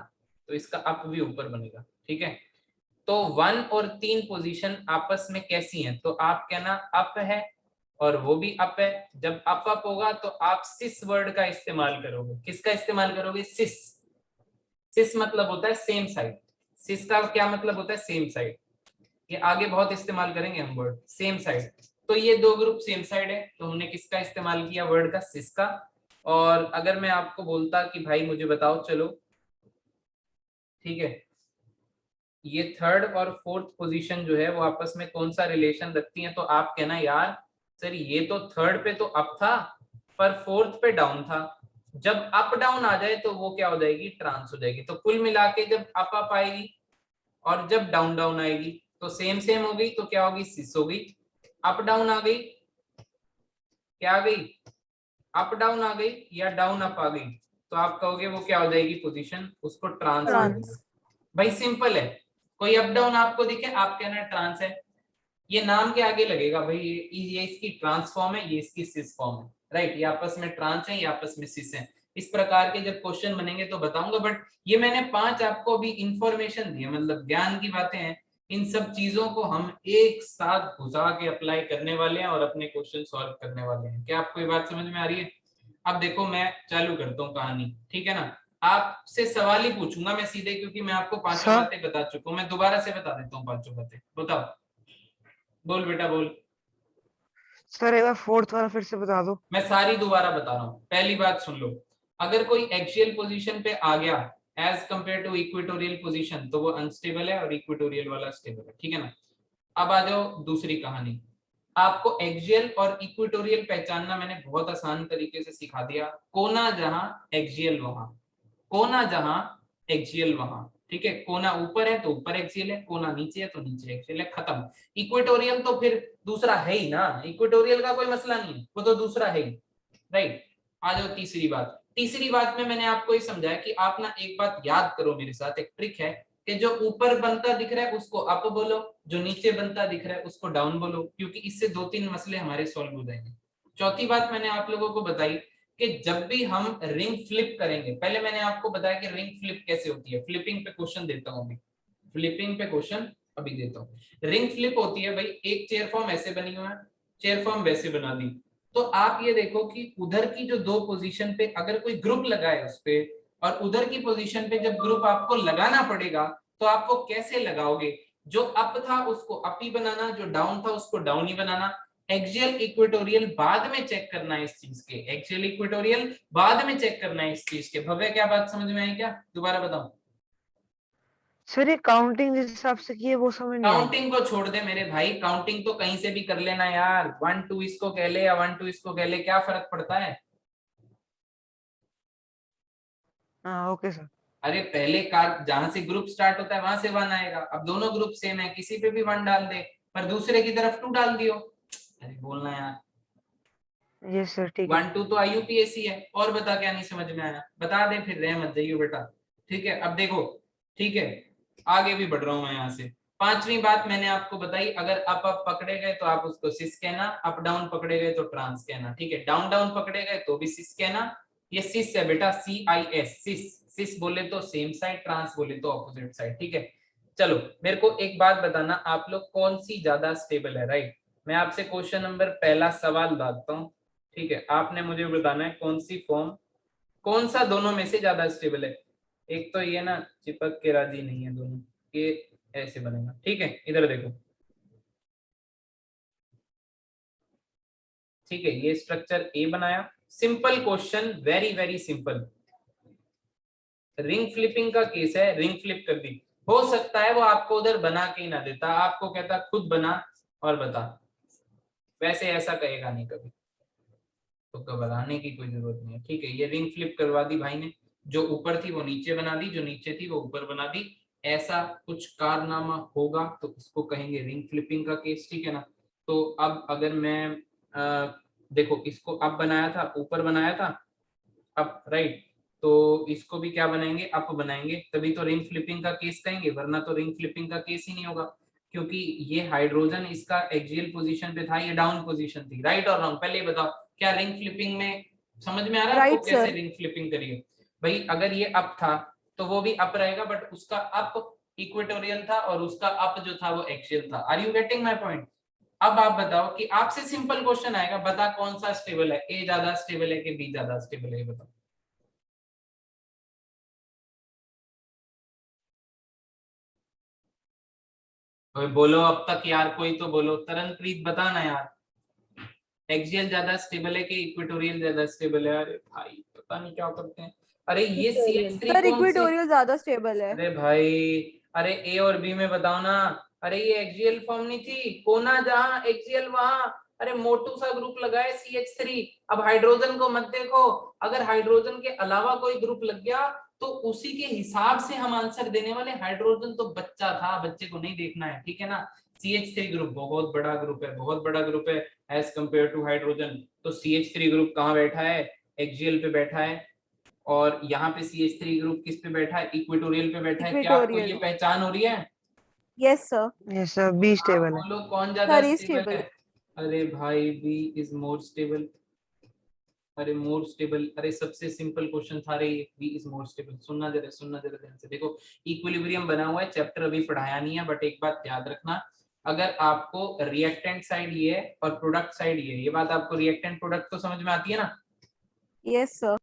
तो इसका अप भी ऊपर बनेगा, ठीक है। तो 1 और 3 पोजीशन आपस में कैसी हैं, तो आप कहना अप है और वो भी अप है। जब अप अप होगा तो आप सिस वर्ड का इस्तेमाल करोगे। किसका इस्तेमाल करोगे, सिस। सिस मतलब होता है सेम साइड। सिस का क्या मतलब होता है, सेम साइड। ये आगे बहुत इस्तेमाल करेंगे हम वर्ड सेम साइड। तो ये दो ग्रुप सेम साइड है, तो हमने किसका इस्तेमाल किया, वर्ड का, सिस का। और अगर मैं आपको बोलता कि भाई मुझे बताओ चलो, ठीक है, ये थर्ड और फोर्थ पोजीशन जो है वो आपस में कौन सा रिलेशन रखती हैं, तो आप कहना यार सर ये तो थर्ड पे तो अप था पर फोर्थ पे डाउन था। जब अप डाउन आ जाए तो वो क्या हो जाएगी, ट्रांस हो जाएगी। तो कुल मिला के जब अप अप आएगी और जब डाउन डाउन आएगी तो सेम सेम हो गई, तो क्या होगी, सिस हो गई। अप डाउन आ गई, क्या आ गई, अप डाउन आ गई या डाउन अप आ गई, तो आप कहोगे वो क्या हो जाएगी पोजीशन, उसको ट्रांस बोल देंगे। ट्रांस। भाई सिंपल है, कोई अप डाउन आपको दिखे आप कहना ट्रांस है, ये नाम के आगे लगेगा भाई, ये इसकी ट्रांसफॉर्म है, ये इसकी सिस फॉर्म है, राइट। ये आपस में ट्रांस है, ये आपस में सिस है। इस प्रकार के जब क्वेश्चन बनेंगे तो बताऊंगा, बट ये मैंने 5 आपको भी इंफॉर्मेशन दी है, मतलब ज्ञान की बातें हैं। इन सब चीजों को हम एक साथ घुसा के अप्लाई करने वाले हैं और अपने क्वेश्चन सॉल्व करने वाले हैं। क्या आपको ये बात समझ में आ रही है? अब देखो मैं चालू करता हूँ कहानी, ठीक है ना। आपसे सवाल ही पूछूंगा मैं सीधे, क्योंकि मैं आपको पांचों सर बातें बता चुका हूँ। मैं दोबारा से बता देता हूँ पांचों बातें, बताओ, बोल बेटा बोल। सर एक बार फोर्थ वाला फिर से बता दो। मैं सारी दोबारा बता रहा हूँ, पहली बात सुन लो। अगर कोई एक्सियल पोजीशन पे आ गया as compare to equatorial position तो वो अनस्टेबल है और इक्वेटोरियल वाला स्टेबल है, ठीक है ना। अब आ जाओ दूसरी कहानी। आपको एक्सियल और इक्वेटोरियल पहचानना मैंने बहुत आसान तरीके से सिखा दिया। कोना जहां एक्सियल वहां, कोना जहां एक्सियल वहां, ठीक है। कोना ऊपर है तो ऊपर एक्सियल है, कोना नीचे है तो नीचे एक्सियल है, खत्म। इक्वेटोरियल तो फिर दूसरा है ही ना, इक्वेटोरियल का कोई मसला नहीं है, वो तो दूसरा है ही, राइट। आ जाओ तीसरी बात। तीसरी बात में मैंने आपको ये समझाया कि आप ना एक बात याद करो मेरे साथ, एक ट्रिक है कि जो ऊपर बनता दिख रहा है उसको अप बोलो, जो नीचे बनता दिख रहा है उसको डाउन बोलो, क्योंकि इससे 2-3 मसले हमारे सॉल्व हो जाएंगे। चौथी बात मैंने आप लोगों को बताई कि जब भी हम रिंग फ्लिप करेंगे, पहले मैंने आपको बताया कि रिंग फ्लिप कैसे होती है। फ्लिपिंग पे क्वेश्चन देता हूं अभी, फ्लिपिंग पे क्वेश्चन अभी देता हूं। रिंग फ्लिप होती है भाई, एक चेयर फॉर्म ऐसे बनी हुई है, चेयर फॉर्म वैसे बना दी, तो आप ये देखो कि उधर की जो दो पोजीशन पे अगर कोई ग्रुप लगाए उस पे, और उधर की पोजीशन पे जब ग्रुप आपको लगाना पड़ेगा तो आप वो कैसे लगाओगे। जो अप था उसको अप ही बनाना, जो डाउन था उसको डाउन ही बनाना। एक्सियल इक्वेटोरियल बाद में चेक करना है इस चीज के, एक्सियल इक्वेटोरियल बाद में चेक करना है इस चीज के। भव्य क्या बात समझ में आई क्या, दोबारा बताऊं। सर ये काउंटिंग जिस हिसाब से की है वो समझ नहीं आई। काउंटिंग को छोड़ दे मेरे भाई, काउंटिंग तो कहीं से भी कर लेना यार, 1 2 इसको कह ले या 1 2 इसको कह ले, क्या फर्क पड़ता है। हाँ ओके सर। अरे पहले का जहां से ग्रुप स्टार्ट होता है वहां से 1 आएगा। अब दोनों ग्रुप सेम है, किसी पे भी 1 डाल दे, पर दूसरे की तरफ 2 डाल दियो। अरे बोलना यार, यस सर ठीक है। 1 2 तो आईयूपीएसी है। और बता क्या नहीं समझ में आया, बता दे फिर, रह मत जाइयो बेटा, ठीक है। अब देखो, ठीक है, आगे भी बढ़ रहा हूं मैं यहाँ से। पांचवी बात मैंने आपको बताई, अगर अप अप पकड़े गए तो आप उसको सिस कहना, अप डाउन पकड़े गए तो ट्रांस कहना, ठीक है। डाउन डाउन पकड़े गए तो भी सिस कहना। ये सिस है बेटा, CIS, सिस। सिस बोले तो सेम साइड, ट्रांस बोले तो ऑपोजिट साइड, ठीक है। चलो मेरे को एक बात बताना, आप लोग कौन सी ज्यादा स्टेबल है, राइट। मैं आपसे क्वेश्चन नंबर पहला सवाल डालता हूँ, ठीक है। आपने मुझे बताना है कौन सी फॉर्म, कौन सा दोनों में से ज्यादा स्टेबल है। एक तो ये ना चिपक के राजी नहीं है दोनों, ये ऐसे बनेगा, ठीक है। इधर देखो, ठीक है, ये स्ट्रक्चर ए बनाया। Simple question, very very simple. Ring flipping का केस है, रिंग फ्लिप कर दी। हो सकता है वो आपको उधर बना के ही ना देता, आपको कहता खुद बना और बता, वैसे ऐसा कहेगा नहीं कभी, तो घबराने की कोई जरूरत नहीं है, ठीक है। ये रिंग फ्लिप करवा दी भाई ने, जो ऊपर थी वो नीचे बना दी, जो नीचे थी वो ऊपर बना दी। ऐसा कुछ कारनामा होगा तो इसको कहेंगे रिंग फ्लिपिंग का केस, ठीक है ना। तो अब अगर मैं देखो, इसको अप बनाया था, ऊपर बनाया था, अप, राइट। तो इसको भी क्या बनाएंगे, अप बनाएंगे, तभी तो रिंग फ्लिपिंग का केस कहेंगे, वरना तो रिंग फ्लिपिंग का केस ही नहीं होगा। क्योंकि ये हाइड्रोजन इसका एक्सियल पोजीशन पे था, ये डाउन पोजीशन थी, राइट और रॉन्ग, पहले ये बताओ। क्या रिंग फ्लिपिंग में समझ में आ रहा है आपको Right, कैसे sir. रिंग फ्लिपिंग करिए। भाई अगर ये अप था तो वो भी अप रहेगा, बट उसका अप इक्वेटोरियल था और उसका अप जो था वो एक्सियल था। Are you getting my point. अब आप बताओ कि आपसे सिंपल क्वेश्चन आएगा, बता कौन सा स्टेबल है, ए ज्यादा स्टेबल है कि बी ज्यादा स्टेबल है, ये बताओ। ओए बोलो अब तक यार, कोई तो बोलो, तरनप्रीत बता ना यार, एक्सियल ज्यादा स्टेबल है कि इक्वेटोरियल ज्यादा स्टेबल है। अरे भाई पता नहीं क्या करते हैं। अरे ये CH3 सर कौन सी, इक्वेटोरियल ज्यादा स्टेबल है। अरे भाई, अरे ए और बी में बताओ ना। अरे ये एक्सियल फॉर्म नहीं थी, कोना जहां एक्सियल वहां। अरे मोटू सा ग्रुप लगा है CH3। अब हाइड्रोजन को मत देखो, अगर हाइड्रोजन के अलावा कोई ग्रुप लग गया तो उसी के हिसाब से हम आंसर देने वाले। हाइड्रोजन तो बच्चा था, बच्चे को नहीं देखना है, ठीक है ना। CH3 ग्रुप बहुत बड़ा ग्रुप है, बहुत बड़ा ग्रुप है एज कंपेयर टू हाइड्रोजन। तो CH3 ग्रुप कहाँ बैठा है, एक्सियल पे बैठा है। और यहाँ पे CH3 ग्रुप किस पे बैठा है, इक्वेटोरियल पे बैठा है। क्या आपको ये इक्वेटोरियल। पहचान हो रही है। Yes sir. यस सर बी आप स्टेबल है। बोलो कौन ज्यादा सर ये स्टेबल स्टेबल है। है। अरे भाई बी इज मोर स्टेबल, अरे मोर स्टेबल। अरे सबसे सिंपल क्वेश्चन था रे, बी इज मोर स्टेबल। सुनना जरा ध्यान से देखो। इक्विलिब्रियम बना हुआ है, चैप्टर अभी पढ़ाया नहीं है, बट एक बात याद रखना, अगर आपको रिएक्टेंट साइड ये है और प्रोडक्ट साइड ये बात आपको रिएक्टेंट प्रोडक्ट तो समझ में आती है ना। Yes sir.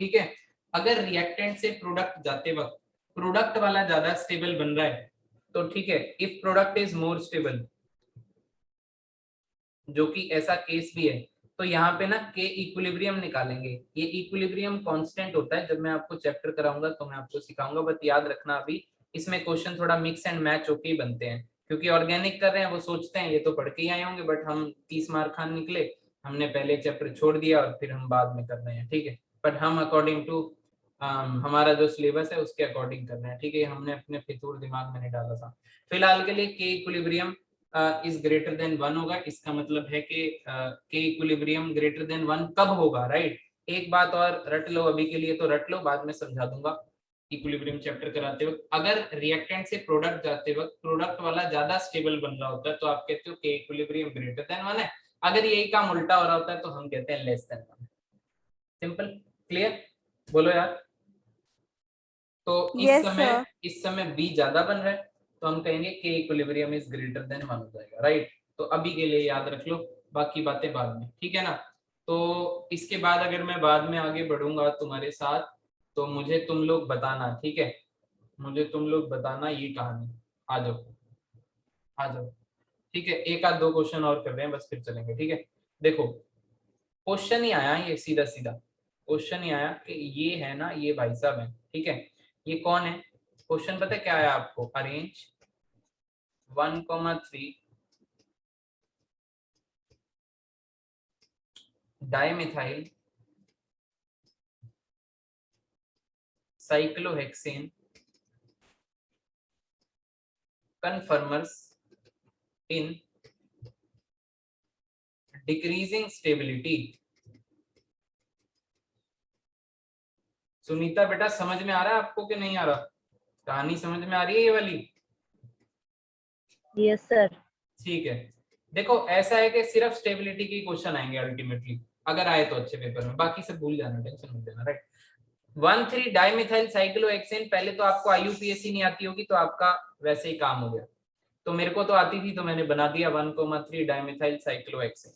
ठीक है, अगर रिएक्टेंट से प्रोडक्ट जाते वक्त प्रोडक्ट वाला ज्यादा स्टेबल बन रहा है तो ठीक है, if product is more stable, जो कि ऐसा केस भी है, तो यहाँ पे ना के इक्विलिब्रियम निकालेंगे। ये इक्विलिब्रियम कांस्टेंट होता है, जब मैं आपको चैप्टर कराऊंगा तो मैं आपको सिखाऊंगा, बट याद रखना अभी इसमें क्वेश्चन थोड़ा मिक्स एंड मैच होके ही बनते हैं, क्योंकि ऑर्गेनिक कर रहे हैं वो सोचते हैं ये तो पढ़ के ही आए होंगे, बट हम 30 मार्क खान निकले, हमने पहले चैप्टर छोड़ दिया और फिर हम बाद में कर रहे हैं, ठीक है। बट हम अकॉर्डिंग टू हमारा जो सिलेबस है उसके अकॉर्डिंग कर रहे हैं, ठीक है। हमने अपने फितूर दिमाग में नहीं डाला था। फिलहाल के लिए के इक्विलिब्रियम इज ग्रेटर देन 1 होगा। इसका मतलब है कि के इक्विलिब्रियम ग्रेटर देन 1 कब होगा, राइट। एक बात और रट लो, अभी के लिए तो रट लो, बाद में समझा दूंगा इक्विलिब्रियम चैप्टर कराते वक्त। अगर रिएक्टेंट से प्रोडक्ट जाते वक्त प्रोडक्ट वाला ज्यादा स्टेबल बन रहा होता है तो आप कहते हो के इक्विलिब्रियम ग्रेटर देन 1 है। अगर यही काम उल्टा हो रहा होता है तो हम कहते हैं लेस देन 1। सिंपल, क्लियर, बोलो यार। तो इस समय बी ज्यादा बन रहा है तो हम कहेंगे के इक्विलिब्रियम इज ग्रेटर देन 1 हो जाएगा, राइट। तो अभी के लिए याद रख लो, बाकी बातें बाद में, ठीक है ना। तो इसके बाद अगर मैं बाद में आगे बढ़ूंगा तुम्हारे साथ तो मुझे तुम लोग बताना, ठीक है, मुझे तुम लोग बताना ये कहानी। आ जाओ आ जाओ, ठीक है। एक आध दो क्वेश्चन और कर रहे हैं बस, फिर चलेंगे, ठीक है। देखो क्वेश्चन ही आया, ये सीधा सीधा क्वेश्चन ही आया कि ये है ना, ये भाई साहब है, ठीक है। ये कौन है, क्वेश्चन पता है क्या आया आपको, arrange 1,3 dimethyl cyclohexane conformers in decreasing stability। Sunita बेटा समझ में आ रहा है आपको कि नहीं आ रहा, कहानी समझ में आ रही है ये वाली? Yes sir. ठीक है, देखो ऐसा है कि सिर्फ स्टेबिलिटी के क्वेश्चन आएंगे अल्टीमेटली, अगर आए तो अच्छे पेपर में, बाकी सब भूल जाना, टेंशन मत लेना, राइट। 1,3 डाइमिथाइल साइक्लोहेक्सेन, पहले तो आपको आईयूपीएसी नहीं आती होगी तो आपका वैसे ही काम हो गया, तो मेरे को तो आती थी तो मैंने बना दिया 1,3 डाइमिथाइल साइक्लोहेक्सेन,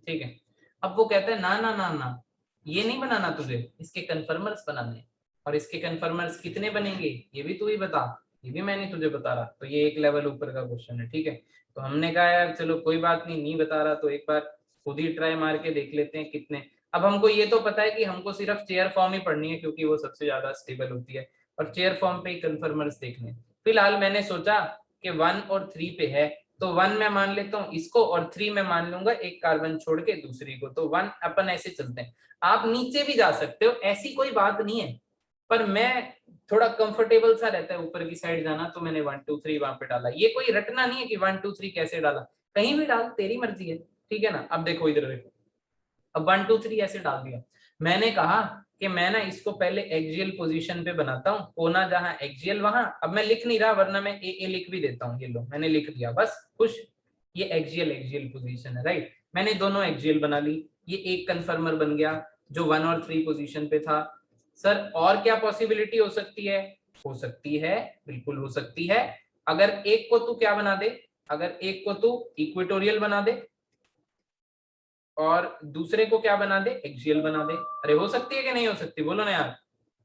ठीक है। अब वो कहता है ना ना ना ना, ये नहीं बनाना तुझे, इसके कन्फर्मर्स बनाने, और इसके कन्फर्मर्स कितने बनेंगे ये भी तू ही बता, ये भी मैं नहीं तुझे बता रहा, तो ये एक लेवल ऊपर का क्वेश्चन है, ठीक है। तो हमने कहा यार चलो कोई बात नहीं बता रहा तो एक बार खुद ही ट्राई मार के देख लेते हैं कितने। अब हमको ये तो पता है कि हमको सिर्फ चेयर फॉर्म ही पढ़नी है क्योंकि वो सबसे ज्यादा स्टेबल होती है, और चेयर फॉर्म पे ही कन्फर्मर्स देखने। फिलहाल मैंने सोचा कि 1 और 3 पे है तो 1 में मान लेता हूँ इसको और 3 में मान लूंगा एक कार्बन छोड़ के दूसरी को, तो 1 अपन ऐसे चलते हैं। आप नीचे भी जा सकते हो, ऐसी कोई बात नहीं है, पर मैं थोड़ा कंफर्टेबल सा रहता है ऊपर की साइड जाना, तो मैंने 1 2 3 वहां पे डाला। ये कोई रटना नहीं है कि 1 2 3 कैसे डाला, कहीं भी डाल, तेरी मर्जी है, ठीक है ना। अब देखो इधर देखो, अब 1 2 3 ऐसे डाल दिया। मैंने कहा कि मैं ना इसको पहले एक्सियल पोजीशन पे बनाता हूँ, कोना जहां एक्सियल वहां, अब मैं लिख नहीं रहा वरना मैं ए लिख भी देता हूँ, ये लो मैंने लिख दिया, बस खुश। ये एक्सियल पोजीशन है, राइट। मैंने दोनों एक्सियल बना ली, ये एक कन्फर्मर बन गया जो 1 और 3 पोजीशन पे था। सर और क्या पॉसिबिलिटी हो सकती है? हो सकती है, बिल्कुल हो सकती है, अगर एक को तू क्या बना दे, अगर एक को तू इक्वेटोरियल बना दे और दूसरे को क्या बना दे, एक्सियल बना दे। अरे हो सकती है कि नहीं हो सकती, बोलो ना यार।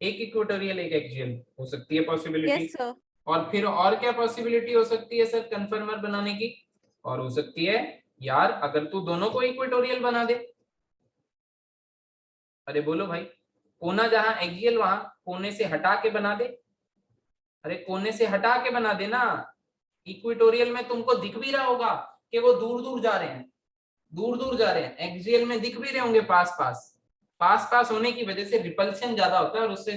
एक इक्वेटोरियल एक एक्सियल, हो सकती है पॉसिबिलिटी। Yes sir. और फिर और क्या पॉसिबिलिटी हो सकती है सर कन्फर्मर बनाने की? और हो सकती है यार अगर तू दोनों को इक्वेटोरियल बना दे। अरे बोलो भाई, कोना जहां एक्सियल वहां कोने से हटा के बना दे। अरे कोने से हटा के बना देना। इक्वेटोरियल में तुमको दिख भी रहा होगा कि वो दूर दूर जा रहे हैं, दूर दूर जा रहे हैं, एक्सियल में दिख भी रहे होंगे पास पास। पास पास होने की वजह से रिपल्शन ज्यादा होता है और उससे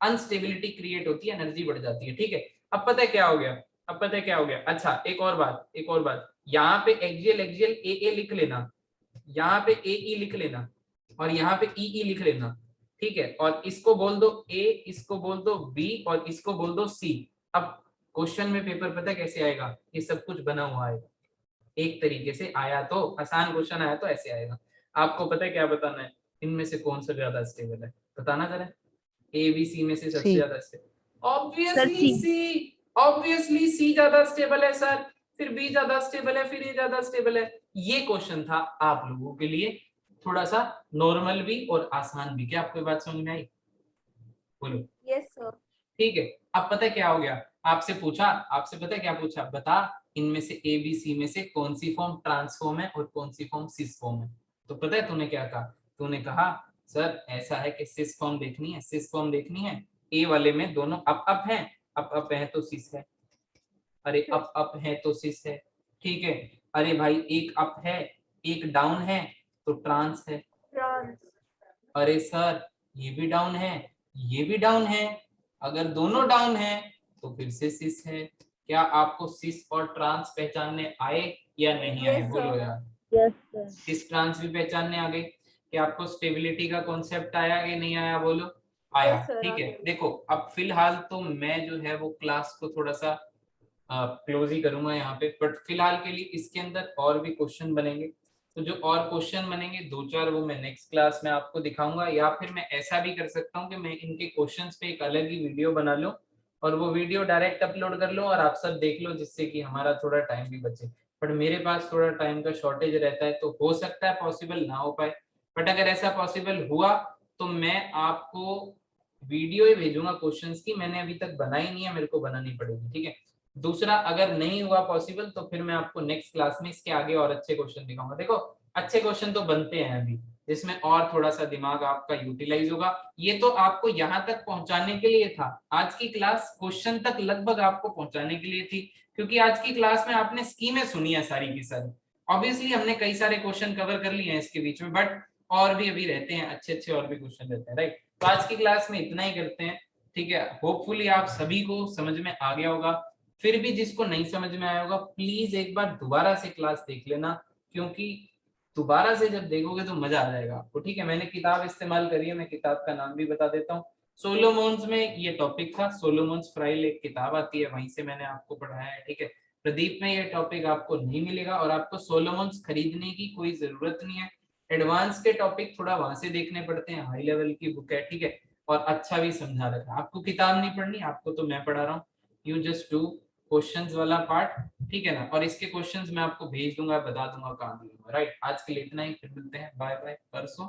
अनस्टेबिलिटी क्रिएट होती है, एनर्जी बढ़ जाती है, ठीक है। अब पता है क्या हो गया, अब पता है क्या हो गया। अच्छा एक और बात, यहाँ पे एक्सियल ए लिख लेना, यहाँ पे ए लिख लेना और यहाँ पे ई लिख लेना, ठीक है। और इसको बोल दो ए, इसको बोल दो बी और इसको बोल दो सी। अब क्वेश्चन में पेपर पता है कैसे आएगा, ये सब कुछ बना हुआ आएगा एक तरीके से, आया तो आसान क्वेश्चन आया तो ऐसे आएगा। आपको पता है क्या बताना है, इनमें से कौन सा ज्यादा स्टेबल है, बताना जरा। ए बी सी में से सबसे सी। ज्यादा स्टेबल, ऑब्वियसली सी ज्यादा स्टेबल है सर, फिर बी ज्यादा स्टेबल है, फिर ए ज्यादा स्टेबल है। ये क्वेश्चन था आप लोगों के लिए, थोड़ा सा नॉर्मल भी और आसान भी। क्या आपको ये बात समझ में आई? बोलो। Yes sir. ठीक है, अब पता है क्या हो गया, आपसे पता है क्या पूछा, बता इनमें से ए बी सी में से कौन सी फॉर्म ट्रांसफॉर्म है और कौन सी फॉर्म सिस फॉर्म है। तो पता है तूने क्या कहा? तूने कहा सर ऐसा है कि सिस फॉर्म देखनी है, सिस फॉर्म देखनी है, ए वाले में दोनों अप हैं, अप है तो सिस है, अरे अप है तो सिस है, ठीक है। अरे भाई एक अप है एक डाउन है तो ट्रांस है। अरे सर ये भी डाउन है ये भी डाउन है, अगर दोनों डाउन है तो फिर से सिस है। क्या आपको सिस और ट्रांस पहचानने आए या नहीं आए? बोलो यार। Yes, sir. सिस ट्रांस भी पहचानने आ गए। क्या आपको स्टेबिलिटी का कॉन्सेप्ट आया कि नहीं आया? बोलो। आया, ठीक है। देखो अब फिलहाल तो मैं जो है वो क्लास को थोड़ा सा क्लोज ही करूंगा यहाँ पे, बट फिलहाल के लिए इसके अंदर और भी क्वेश्चन बनेंगे। तो जो और क्वेश्चन बनेंगे 2-4 वो मैं नेक्स्ट क्लास में आपको दिखाऊंगा, या फिर मैं ऐसा भी कर सकता हूँ कि मैं इनके क्वेश्चंस पे एक अलग ही वीडियो बना लूं और वो वीडियो डायरेक्ट अपलोड कर लूं और आप सब देख लो, जिससे कि हमारा थोड़ा टाइम भी बचे। बट मेरे पास थोड़ा टाइम का शॉर्टेज रहता है, तो हो सकता है पॉसिबल ना हो पाए, बट अगर ऐसा पॉसिबल हुआ तो मैं आपको वीडियो ही भेजूंगा क्वेश्चंस की। मैंने अभी तक बनाई नहीं है, मेरे को बनानी पड़ेगी, ठीक है। दूसरा, अगर नहीं हुआ पॉसिबल तो फिर मैं आपको नेक्स्ट क्लास में इसके आगे और अच्छे क्वेश्चन दिखाऊंगा। देखो अच्छे क्वेश्चन तो बनते हैं अभी, जिसमें और थोड़ा सा दिमाग आपका यूटिलाइज होगा। ये तो आपको यहाँ तक पहुंचाने के लिए था, आज की क्लास क्वेश्चन तक लगभग आपको पहुंचाने के लिए थी, क्योंकि आज की क्लास में आपने स्कीमें सुनी है सारी की सारी। ऑब्वियसली हमने कई सारे क्वेश्चन कवर कर लिए हैं इसके बीच में, बट और भी अभी रहते हैं अच्छे अच्छे और भी क्वेश्चन रहते हैं, राइट। तो आज की क्लास में इतना ही करते हैं, ठीक है। होपफुली आप सभी को समझ में आ गया होगा। फिर भी जिसको नहीं समझ में आया होगा प्लीज एक बार दोबारा से क्लास देख लेना, क्योंकि दोबारा से जब देखोगे तो मजा आ जाएगा आपको, ठीक है। मैंने किताब इस्तेमाल करी है, मैं किताब का नाम भी बता देता हूँ। सोलोमोन्स में ये टॉपिक था, सोलोमोन्स फ्राइल एक किताब आती है, वहीं से मैंने आपको पढ़ाया है, ठीक है। प्रदीप में ये टॉपिक आपको नहीं मिलेगा और आपको सोलोमोन्स खरीदने की कोई जरूरत नहीं है। एडवांस के टॉपिक थोड़ा वहां से देखने पड़ते हैं, हाई लेवल की बुक है, ठीक है। और अच्छा भी समझा रखा है। आपको किताब नहीं पढ़नी, आपको तो मैं पढ़ा रहा हूँ। यू जस्ट डू क्वेश्चंस वाला पार्ट, ठीक है ना। और इसके क्वेश्चंस मैं आपको भेज दूंगा, बता दूंगा कहाँ दूंगा, राइट। आज के लिए इतना ही, फिर मिलते हैं, बाय बाय परसों।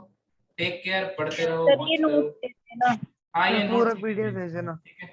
टेक केयर, पढ़ते रहो, सर मौज ये करो। नोट देना। हाँ ये पूरा नोट्स पीडीएफ भेज देना। ठीक है।